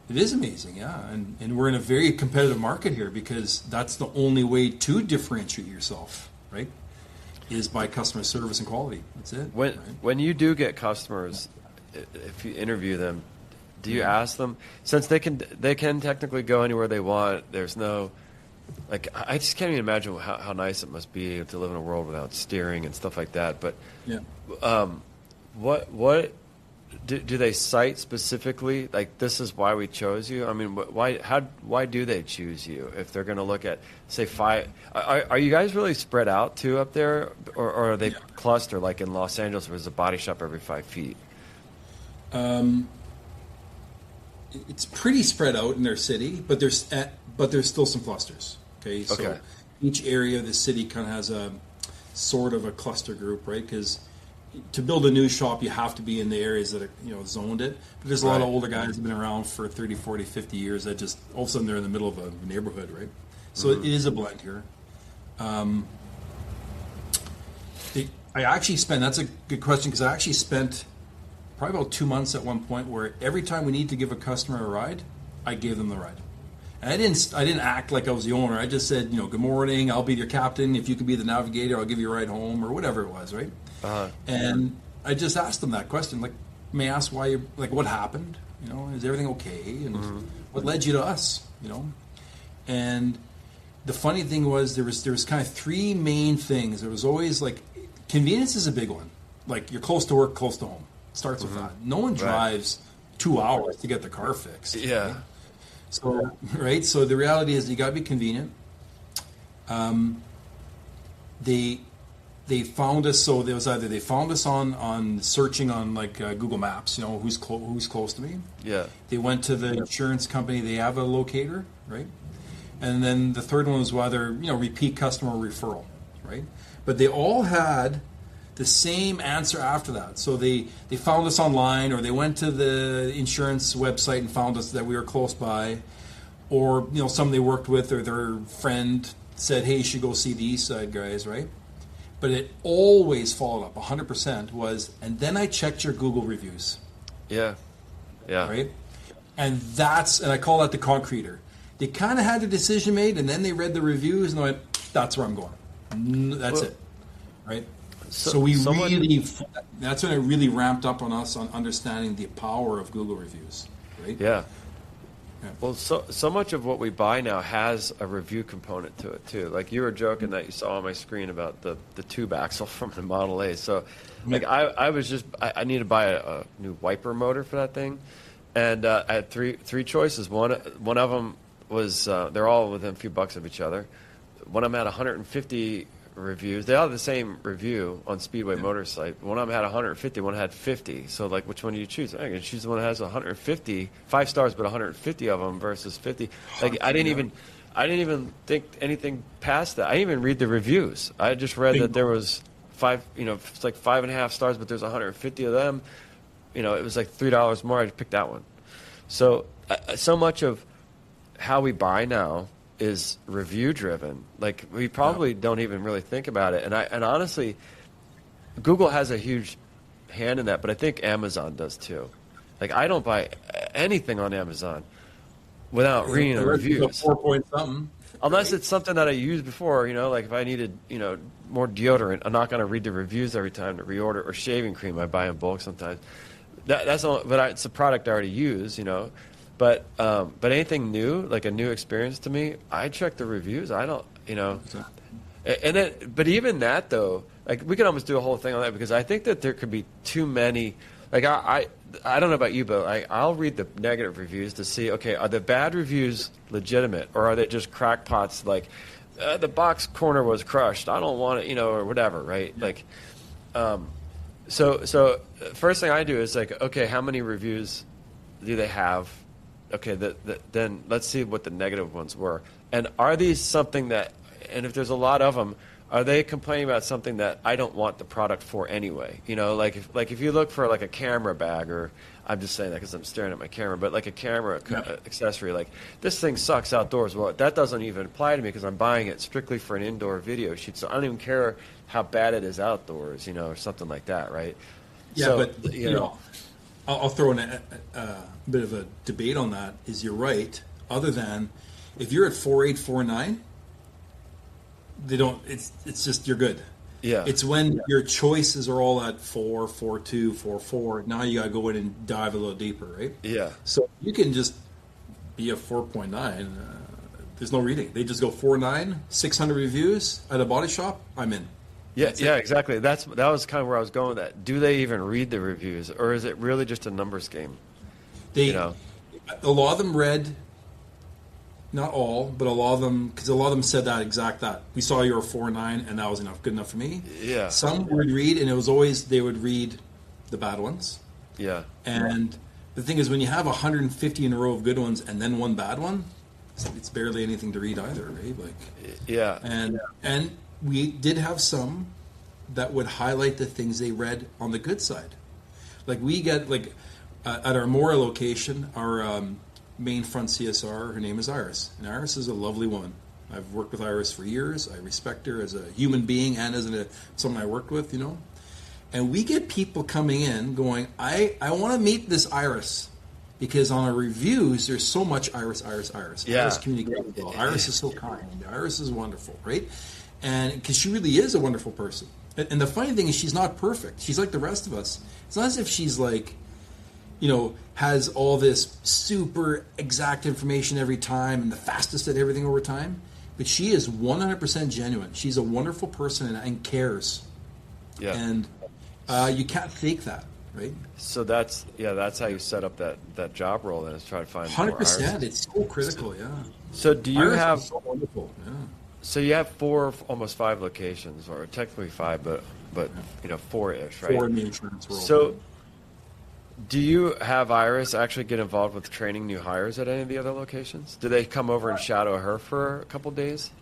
It is amazing, yeah. And we're in a very competitive market here because that's the only way to differentiate yourself, right? Is by customer service and quality. That's it. When you do get customers, if you interview them, do you ask them, since they can technically go anywhere they want, there's no, like, I just can't even imagine how nice it must be to live in a world without steering and stuff like that. But what do they cite specifically? Like, this is why we chose you? I mean, why do they choose you if they're going to look at, say, 5? Are you guys really spread out too up there, or are they clustered like in Los Angeles, where there's a body shop every 5 feet? It's pretty spread out in their city, but there's still some clusters. Okay, so each area of the city kind of has a sort of a cluster group, right? Because to build a new shop, you have to be in the areas that are zoned it. But there's a lot of older guys who've been around for 30, 40, 50 years that just all of a sudden they're in the middle of a neighborhood, right? So it is a blend here. I actually spent, that's a good question, because I actually spent probably about 2 months at one point where every time we need to give a customer a ride, I gave them the ride. And I didn't act like I was the owner. I just said, good morning, I'll be your captain. If you can be the navigator, I'll give you a ride home, or whatever it was, right? And I just asked them that question, like, may I ask why, what happened? Is everything okay? And what led you to us? And the funny thing was there was kind of 3 main things. There was always like, convenience is a big one. Like, you're close to work, close to home. Starts with that. No one drives 2 hours to get the car fixed. Yeah. Right? So, right? So the reality is you got to be convenient. They found us, so there was either they found us on searching on like Google Maps, who's close to me. Yeah. They went to the insurance company, they have a locator, right? And then the third one was whether, repeat customer referral, right? But they all had the same answer after that. So they found us online, or they went to the insurance website and found us that we were close by, or somebody they worked with or their friend said, hey, you should go see the East Side guys, right? But it always followed up 100% was, and then I checked your Google reviews. Yeah. Right? And I call that the concreter. They kind of had the decision made, and then they read the reviews and went, that's where I'm going. That's it. Right? So that's when it really ramped up on us on understanding the power of Google reviews, right? Yeah. Well, so much of what we buy now has a review component to it too. Like you were joking that you saw on my screen about the tube axle from the Model A. So, like I need to buy a new wiper motor for that thing, and I had three choices. One of them was they're all within a few bucks of each other. One of them had 150 reviews. They all have the same review on Speedway Motor site. One of them had 150, one had 50. So, like, which one do you choose? I'm going to choose the one that has 150, 5 stars, but 150 of them versus 50. Like, I didn't even think anything past that. I didn't even read the reviews. I just read that there was it's like 5.5 stars, but there's 150 of them. It was like $3 more. I picked that one. So, so much of how we buy now is review driven. Like we probably don't even really think about it. And honestly, Google has a huge hand in that, but I think Amazon does too. Like I don't buy anything on Amazon without reading the reviews. 4 point something. Unless it's something that I used before, like if I needed, more deodorant, I'm not going to read the reviews every time to reorder, or shaving cream I buy in bulk sometimes. That's all, but it's a product I already use, But anything new, like a new experience to me, I check the reviews. I don't, and then, but even that though, like we could almost do a whole thing on that because I think that there could be too many. Like I don't know about you, but I'll read the negative reviews to see, okay, are the bad reviews legitimate or are they just crackpots? Like the box corner was crushed. I don't want it, or whatever, right? Like, so first thing I do is like, okay, how many reviews do they have? Okay, then let's see what the negative ones were. And are these something that, and if there's a lot of them, are they complaining about something that I don't want the product for anyway? Like if you look for like a camera bag, or I'm just saying that because I'm staring at my camera, but like a camera accessory, like this thing sucks outdoors. Well, that doesn't even apply to me because I'm buying it strictly for an indoor video shoot. So I don't even care how bad it is outdoors, or something like that, right? Yeah, so, but I'll throw in a bit of a debate on that. Is you're right. Other than if you're at 4849, they don't. It's just you're good. Yeah. It's when your choices are all at 4, 4.2, 4.4. Now you got to go in and dive a little deeper, right? Yeah. So you can just be a 4.9. There's no reading. They just go 4.9, 600 reviews at a body shop. I'm in. Yeah, exactly. That was kind of where I was going with that. Do they even read the reviews, or is it really just a numbers game? A lot of them read, not all, but a lot of them, because a lot of them said that. We saw you were 4.9, and that was good enough for me. Yeah. Some would read, and it was always they would read the bad ones. Yeah. And the thing is, when you have 150 in a row of good ones and then one bad one, it's barely anything to read either, right? Like. Yeah. And we did have some that would highlight the things they read on the good side. Like we get, at our Moray location, our main front CSR, her name is Iris. And Iris is a lovely woman. I've worked with Iris for years. I respect her as a human being and as someone I worked with, And we get people coming in going, I want to meet this Iris. Because on our reviews, there's so much Iris. Yeah. Iris communicates well. Iris is so kind. Iris is wonderful, right? And because she really is a wonderful person. And the funny thing is she's not perfect. She's like the rest of us. It's not as if she's like, has all this super exact information every time and the fastest at everything over time. But she is 100% genuine. She's a wonderful person and cares. Yeah. And you can't fake that, right? So that's how you set up that job role then, is try to find 100%. It's so critical, yeah. So do you have... So wonderful, yeah. So you have 4, almost 5 locations, or technically 5, but 4-ish, right? 4 in the insurance world. So do you have Iris actually get involved with training new hires at any of the other locations? Do they come over and shadow her for a couple days?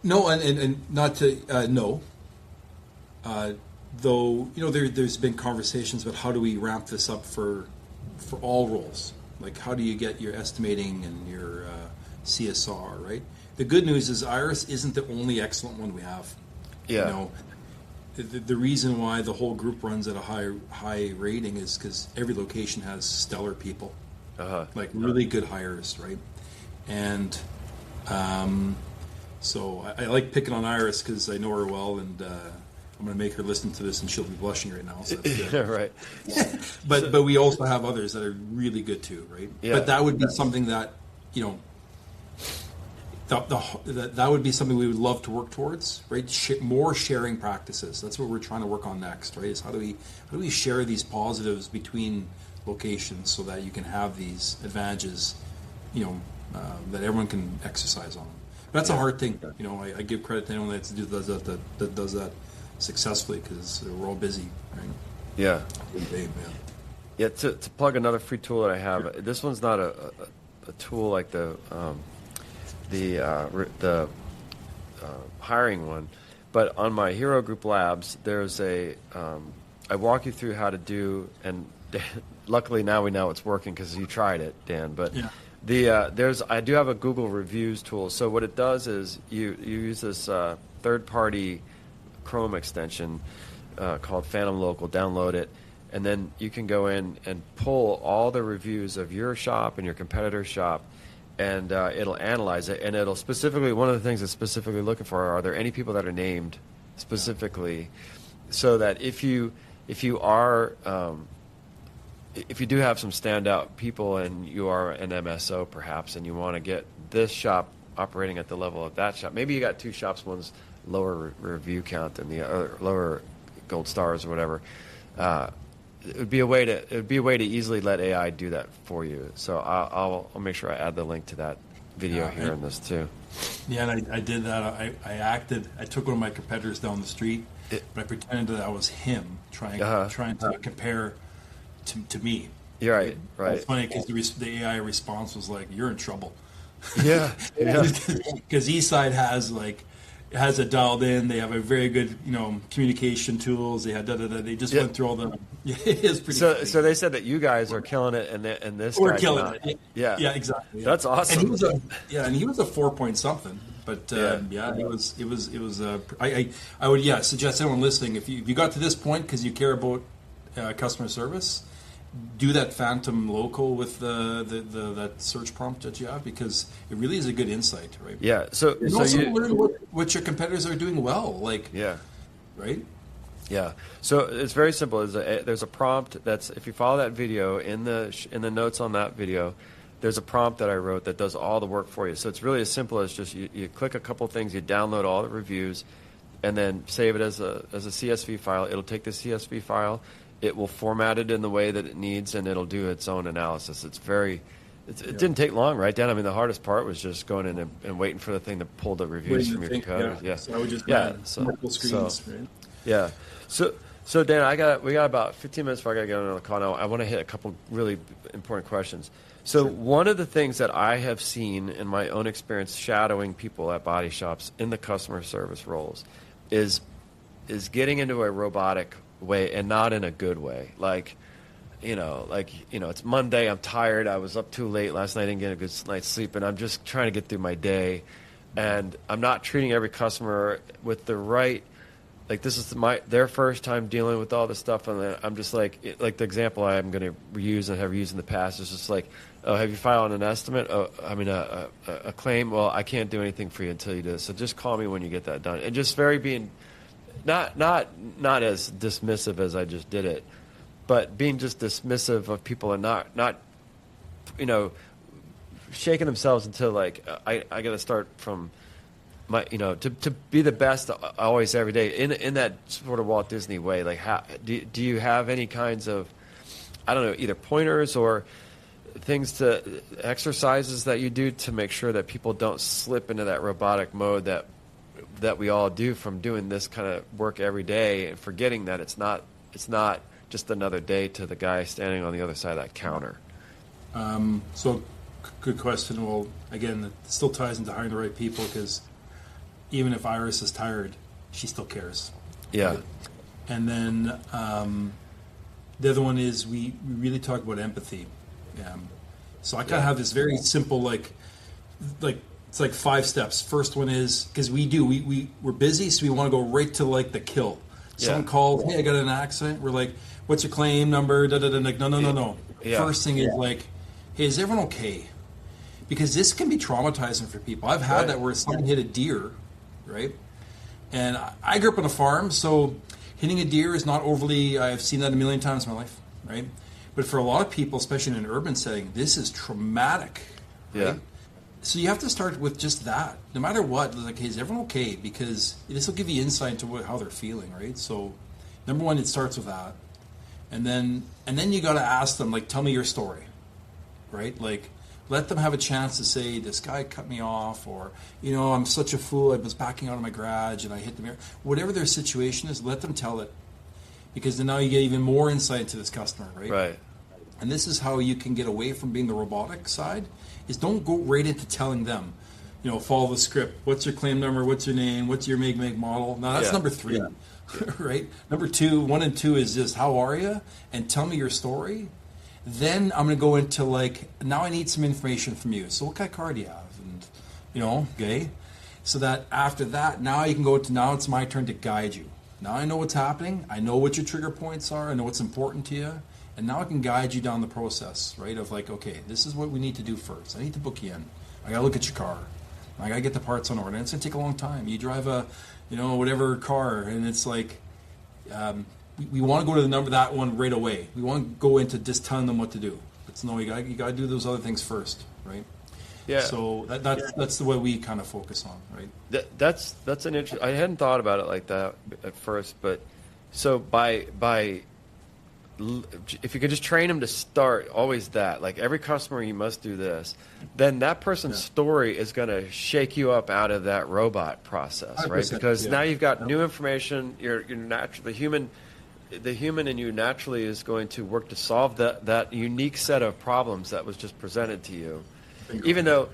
No, and not to no. Though there's been conversations about how do we ramp this up for all roles. Like how do you get your estimating and your CSR, right? The good news is Iris isn't the only excellent one we have. Yeah. The reason why the whole group runs at a high rating is because every location has stellar people, like really good hires, right? And so I like picking on Iris because I know her well, and I'm going to make her listen to this, and she'll be blushing right now. So that's good. Yeah, right. But we also have others that are really good too, right? Yeah. But that would be something that that would be something we would love to work towards, right? More sharing practices. That's what we're trying to work on next, right? Is how do we share these positives between locations so that you can have these advantages, that everyone can exercise on. But that's a hard thing. I give credit to anyone that does that successfully, because we're all busy, right? Yeah. Yeah. To plug another free tool that I have. This one's not a tool like the hiring one, but on my Hero Group Labs, there's I walk you through how to do, and luckily now we know it's working because you tried it, Dan. But I do have a Google Reviews tool. So what it does is you use this third-party Chrome extension called Phantom Local. Download it, and then you can go in and pull all the reviews of your shop and your competitor's shop. And it'll analyze it, and it'll specifically, one of the things it's specifically looking for are there any people that are named specifically, so that if you do have some standout people and you are an MSO perhaps, and you want to get this shop operating at the level of that shop, maybe you got two shops, one's lower review count than the other, lower gold stars or whatever. It would be a way to easily let AI do that for you. So I'll make sure I add the link to that video here in this too. Yeah, and I did that. I took one of my competitors down the street, but I pretended that I was him trying to compare to me. You're right. It's funny because the AI response was like, "You're in trouble." Yeah. Because eSide has it dialed in. They have a very good, communication tools. They had They just went through all the. It's pretty. So they said that you guys are killing it, and this we're guy's killing not. it. Yeah, Exactly. Yeah. That's awesome. And he was a 4 point something. But it was. I would suggest anyone listening, if you got to this point because you care about customer service, do that Phantom Local with that search prompt that you have, because it really is a good insight, right? Yeah. So you learn what your competitors are doing well, right? Yeah. So it's very simple. There's a prompt that's, if you follow that video in the notes on that video, there's a prompt that I wrote that does all the work for you. So it's really as simple as just you click a couple things, you download all the reviews, and then save it as a CSV file. It'll take the CSV file. It will format it in the way that it needs, and it'll do its own analysis. It didn't take long, right, Dan? I mean, the hardest part was just going in and waiting for the thing to pull the reviews from your competitors. Yeah. So I would just multiple screens, right? Yeah. So Dan, we got about 15 minutes before I got to get on another call now. I want to hit a couple really important questions. So one of the things that I have seen in my own experience shadowing people at body shops in the customer service roles is getting into a robotic way, and not in a good way. It's Monday, I'm tired, I was up too late last night, I didn't get a good night's sleep, and I'm just trying to get through my day, and I'm not treating every customer with the right, this is their first time dealing with all this stuff, and then I'm just like the example I'm going to reuse and have used in the past is just like, oh, have you filed an estimate? A claim? Well, I can't do anything for you until you do this, so just call me when you get that done. And just very being not as dismissive as I just did it, but being just dismissive of people and not shaking themselves until I got to start from my to be the best always every day in that sort of Walt Disney way. Do you have any kinds of, I don't know, either pointers or exercises that you do to make sure that people don't slip into that robotic mode that we all do from doing this kind of work every day and forgetting that it's not just another day to the guy standing on the other side of that counter? So good question. Well, again, it still ties into hiring the right people, because even if Iris is tired, she still cares. Yeah. Right? And then the other one is we really talk about empathy. So I kind of have this very simple, it's like 5 steps. First one is, because we're busy, so we want to go right to the kill. Someone called, hey, I got in an accident. We're like, what's your claim number? No. Yeah. First thing is hey, is everyone okay? Because this can be traumatizing for people. I've had that where someone hit a deer, right? And I grew up on a farm, so hitting a deer is not overly, I've seen that a million times in my life, right? But for a lot of people, especially in an urban setting, this is traumatic, right? So you have to start with just that. No matter what, like, hey, is everyone okay? Because this will give you insight into how they're feeling, right? So, number one, it starts with that, and then you got to ask them, like, tell me your story, right? Like, let them have a chance to say, this guy cut me off, or, I'm such a fool. I was backing out of my garage and I hit the mirror. Whatever their situation is, let them tell it, because then now you get even more insight into this customer, right? Right. And this is how you can get away from being the robotic side, is don't go right into telling them, follow the script. What's your claim number? What's your name? What's your make model? Now that's number 3, right? Number 1 and 2 is just, how are you? And tell me your story. Then I'm going to go into, like, now I need some information from you. So what kind of car do you have? And, okay. So that after that, now you can go to, now it's my turn to guide you. Now I know what's happening. I know what your trigger points are. I know what's important to you. And now I can guide you down the process, right? Of like, okay, this is what we need to do first. I need to book you in. I got to look at your car. I got to get the parts on order. And it's going to take a long time. You drive a, whatever car, and it's like, we want to go to that one right away. We want to go into just telling them what to do. But no, you got to do those other things first, right? Yeah. So that's the way we kind of focus on, right? That's an interesting. I hadn't thought about it like that at first, but so by if you could just train them to start always that, like, every customer you must do this, then that person's story is going to shake you up out of that robot process, right? Because now you've got new information. You're naturally the human in you naturally is going to work to solve that unique set of problems that was just presented to you. Even though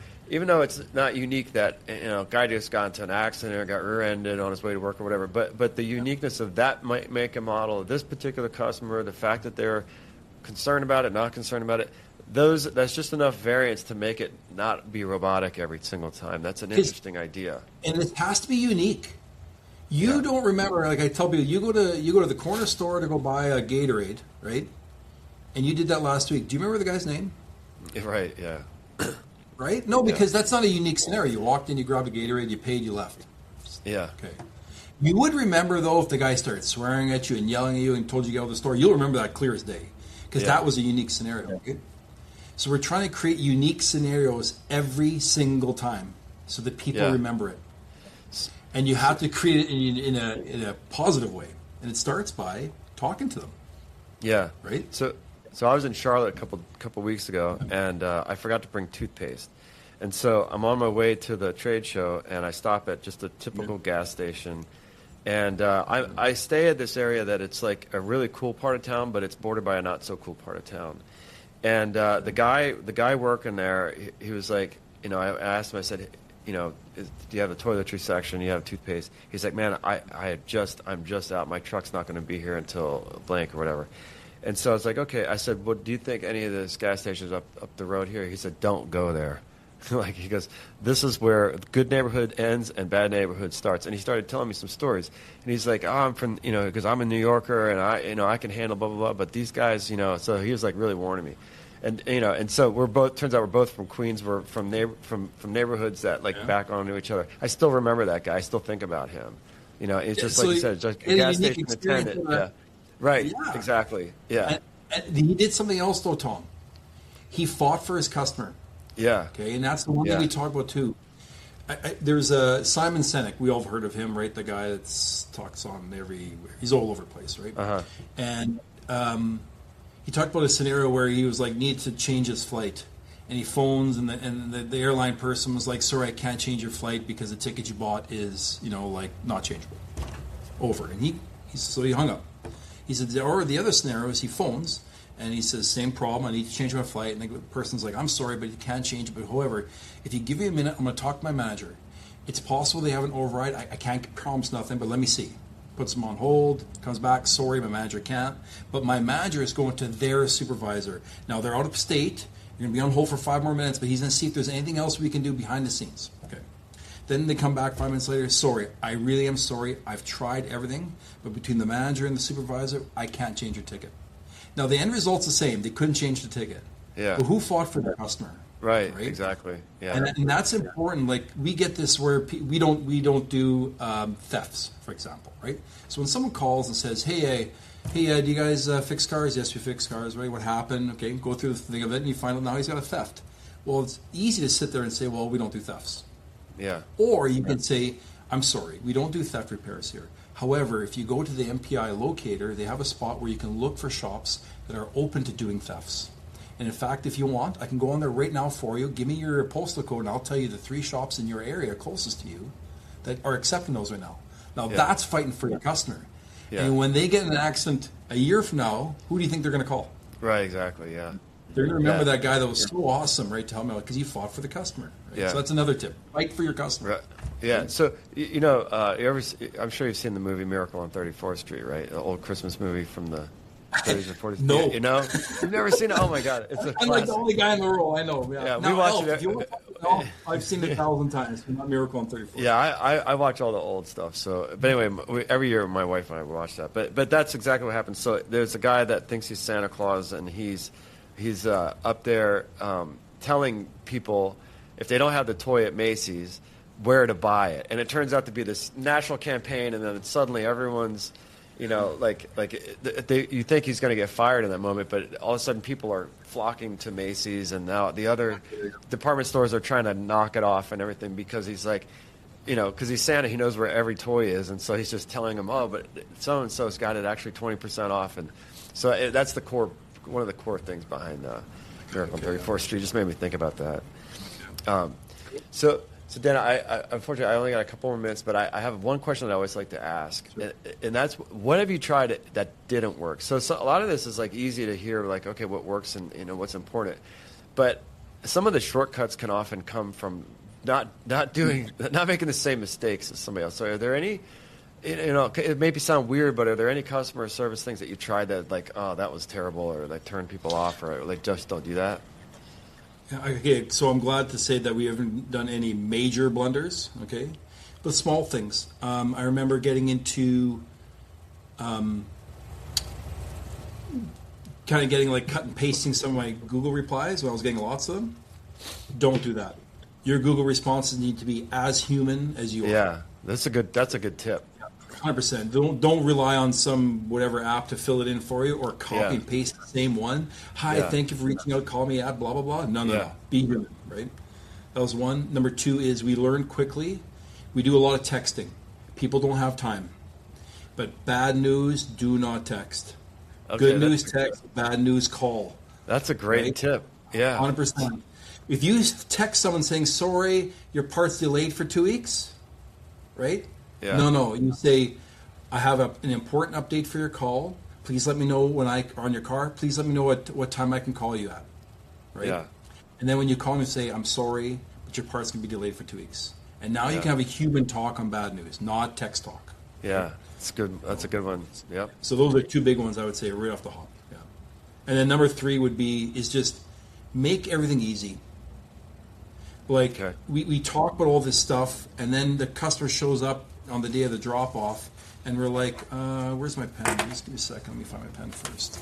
it's not unique that guy just got into an accident or got rear-ended on his way to work or whatever, but the uniqueness of that make a model of this particular customer, the fact that they're concerned about it, not concerned about it, that's just enough variance to make it not be robotic every single time. That's an interesting idea. And it has to be unique. You don't remember, like I tell people, you go to the corner store to go buy a Gatorade, right? And you did that last week. Do you remember the guy's name? Right, yeah. Right? No, because that's not a unique scenario. You walked in, you grabbed a Gatorade, you paid, you left. Yeah. Okay. You would remember, though, if the guy started swearing at you and yelling at you and told you to get out of the store. You'll remember that clear as day, because that was a unique scenario. Okay? So we're trying to create unique scenarios every single time so that people remember it. And you have to create it in a positive way. And it starts by talking to them. Yeah. Right? So I was in Charlotte a couple weeks ago, and I forgot to bring toothpaste. And so I'm on my way to the trade show, and I stop at just a typical gas station. And I stay at this area that it's like a really cool part of town, but it's bordered by a not so cool part of town. And the guy working there, he was like, I asked him, I said, do you have a toiletry section? Do you have toothpaste? He's like, man, I'm just out. My truck's not going to be here until blank or whatever. And so I was like, okay. I said, well, do you think any of this gas stations up the road here? He said, don't go there. Like, he goes, this is where good neighborhood ends and bad neighborhood starts. And he started telling me some stories. And he's like, I'm from, because I'm a New Yorker and I can handle blah, blah, blah. But these guys, so he was like really warning me. And, and so turns out we're both from Queens. We're from neighborhoods that like back onto each other. I still remember that guy. I still think about him. It's just like you said, just a gas station attendant. Yeah. Right. Yeah. Exactly. Yeah. And he did something else though, Tom. He fought for his customer. Yeah. Okay, and that's the one thing we talk about too. There's a Simon Sinek. We all have heard of him, right? The guy that talks on everywhere. He's all over the place, right? Uh-huh. And he talked about a scenario where he was like need to change his flight, and he phones, and the airline person was like, "Sorry, I can't change your flight because the ticket you bought is like not changeable." Over, and so he hung up. He said, or the other scenario is he phones. And he says, same problem, I need to change my flight. And the person's like, I'm sorry, but you can't change it. But however, if you give me a minute, I'm going to talk to my manager. It's possible they have an override. I can't promise nothing, but let me see. Puts them on hold, comes back, sorry, my manager can't. But my manager is going to their supervisor. Now, they're out of state. You're going to be on hold for 5 more minutes, but he's going to see if there's anything else we can do behind the scenes. Okay. Then they come back 5 minutes later, sorry, I really am sorry. I've tried everything, but between the manager and the supervisor, I can't change your ticket. Now, the end result's the same. They couldn't change the ticket. Yeah. But who fought for the customer? Right? Exactly. Yeah. And that's important. Like, we get this where we don't do thefts, for example, right? So when someone calls and says, hey, do you guys fix cars? Yes, we fix cars, right? What happened? Okay, go through the thing of it, and you find out now he's got a theft. Well, it's easy to sit there and say, well, we don't do thefts. Yeah. Or you can say, I'm sorry, we don't do theft repairs here. However, if you go to the MPI locator, they have a spot where you can look for shops that are open to doing thefts. And in fact, if you want, I can go on there right now for you. Give me your postal code, and I'll tell you the 3 shops in your area closest to you that are accepting those right now. Now, that's fighting for your customer. Yeah. And when they get in an accident a year from now, who do you think they're going to call? Right, exactly, yeah. They're going to remember that guy that was so awesome, right, to help me out, because he fought for the customer. Right? Yeah. So that's another tip. Fight for your customer. Right. Yeah, so, I'm sure you've seen the movie Miracle on 34th Street, right? The old Christmas movie from the 30s or 40s. No. You know? You've never seen it? Oh, my God. It's a I'm like the only guy in the world. I know. Yeah, we watch it. I've seen it 1,000 times, but not Miracle on 34th. Yeah, I watch all the old stuff. So, but anyway, every year my wife and I watch that. But that's exactly what happens. So there's a guy that thinks he's Santa Claus, and he's up there telling people if they don't have the toy at Macy's, where to buy it. And it turns out to be this national campaign, and then suddenly everyone's, you think he's going to get fired in that moment, but all of a sudden people are flocking to Macy's, and now the other department stores are trying to knock it off and everything because he's like, because he's Santa, he knows where every toy is, and so he's just telling them, oh, but so-and-so's got it actually 20% off. And so that's one of the core things behind Miracle on 34th Street. Just made me think about that. So Dan, I unfortunately I only got a couple more minutes, but I have one question that I always like to ask, and that's what have you tried that didn't work? So a lot of this is like easy to hear, like okay, what works and what's important, but some of the shortcuts can often come from not making the same mistakes as somebody else. So are there any, it may sound weird, but are there any customer service things that you tried that like, oh, that was terrible, or like turned people off, or like just don't do that? Okay, so I'm glad to say that we haven't done any major blunders, okay? But small things. I remember getting into kind of getting like cut and pasting some of my Google replies when I was getting lots of them. Don't do that. Your Google responses need to be as human as you are. Yeah, that's a good tip. 100%. Don't rely on some whatever app to fill it in for you, or copy and paste the same one. Hi, thank you for reaching out. Call me at blah blah blah. No. Be human, right? That was one. Number 2 is we learn quickly. We do a lot of texting. People don't have time. But bad news, do not text. Okay, good news, text. Bad news, call. That's a great tip. Yeah, 100%. If you text someone saying, "Sorry, your part's delayed for 2 weeks," right? Yeah. No. You say, I have an important update for your call. Please let me know on your car. Please let me know what time I can call you at. Right? Yeah. And then when you call me, say, I'm sorry, but your part's going to be delayed for 2 weeks. And now you can have a human talk on bad news, not text talk. Yeah, it's good. That's a good one. Yep. So those are 2 big ones I would say right off the hop. Yeah. And then number 3 is just make everything easy. Like we talk about all this stuff, and then the customer shows up on the day of the drop-off, and we're like, where's my pen? Just give me a second. Let me find my pen first.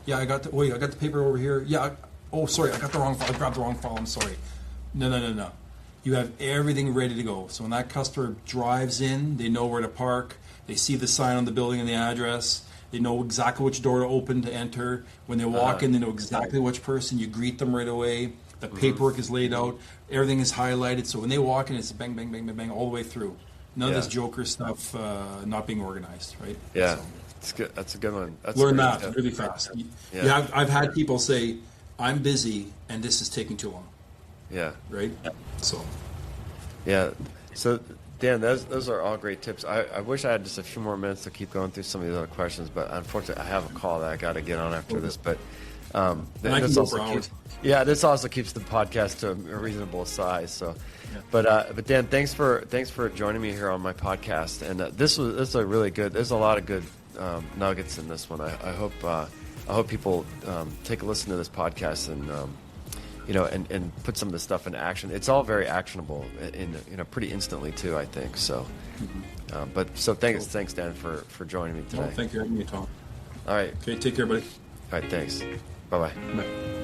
Yeah, I got the paper over here. Yeah. Sorry, I got the wrong file. I grabbed the wrong file. I'm sorry. No. You have everything ready to go. So when that customer drives in, they know where to park. They see the sign on the building and the address. They know exactly which door to open to enter. When they walk in, they know exactly which person. You greet them right away. The paperwork is laid out. Everything is highlighted. So when they walk in, it's bang, bang, bang, bang, bang, all the way through. None of this Joker stuff not being organized, right? Yeah, so, it's good. That's a good one. Learn that really fast. Yeah, I've had people say, I'm busy, and this is taking too long. Yeah. Right? So. Yeah. So, Dan, those are all great tips. I wish I had just a few more minutes to keep going through some of these other questions, but unfortunately I have a call that I got to get on after this. But this also keeps the podcast to a reasonable size. So, but Dan, thanks for joining me here on my podcast. And this is a really good. There's a lot of good nuggets in this one. I hope people take a listen to this podcast and put some of this stuff into action. It's all very actionable pretty instantly too, I think. So, thanks Dan for joining me today. Thank you for having me, Tom. All right. Okay, take care, buddy. All right, thanks. Bye-bye. Bye.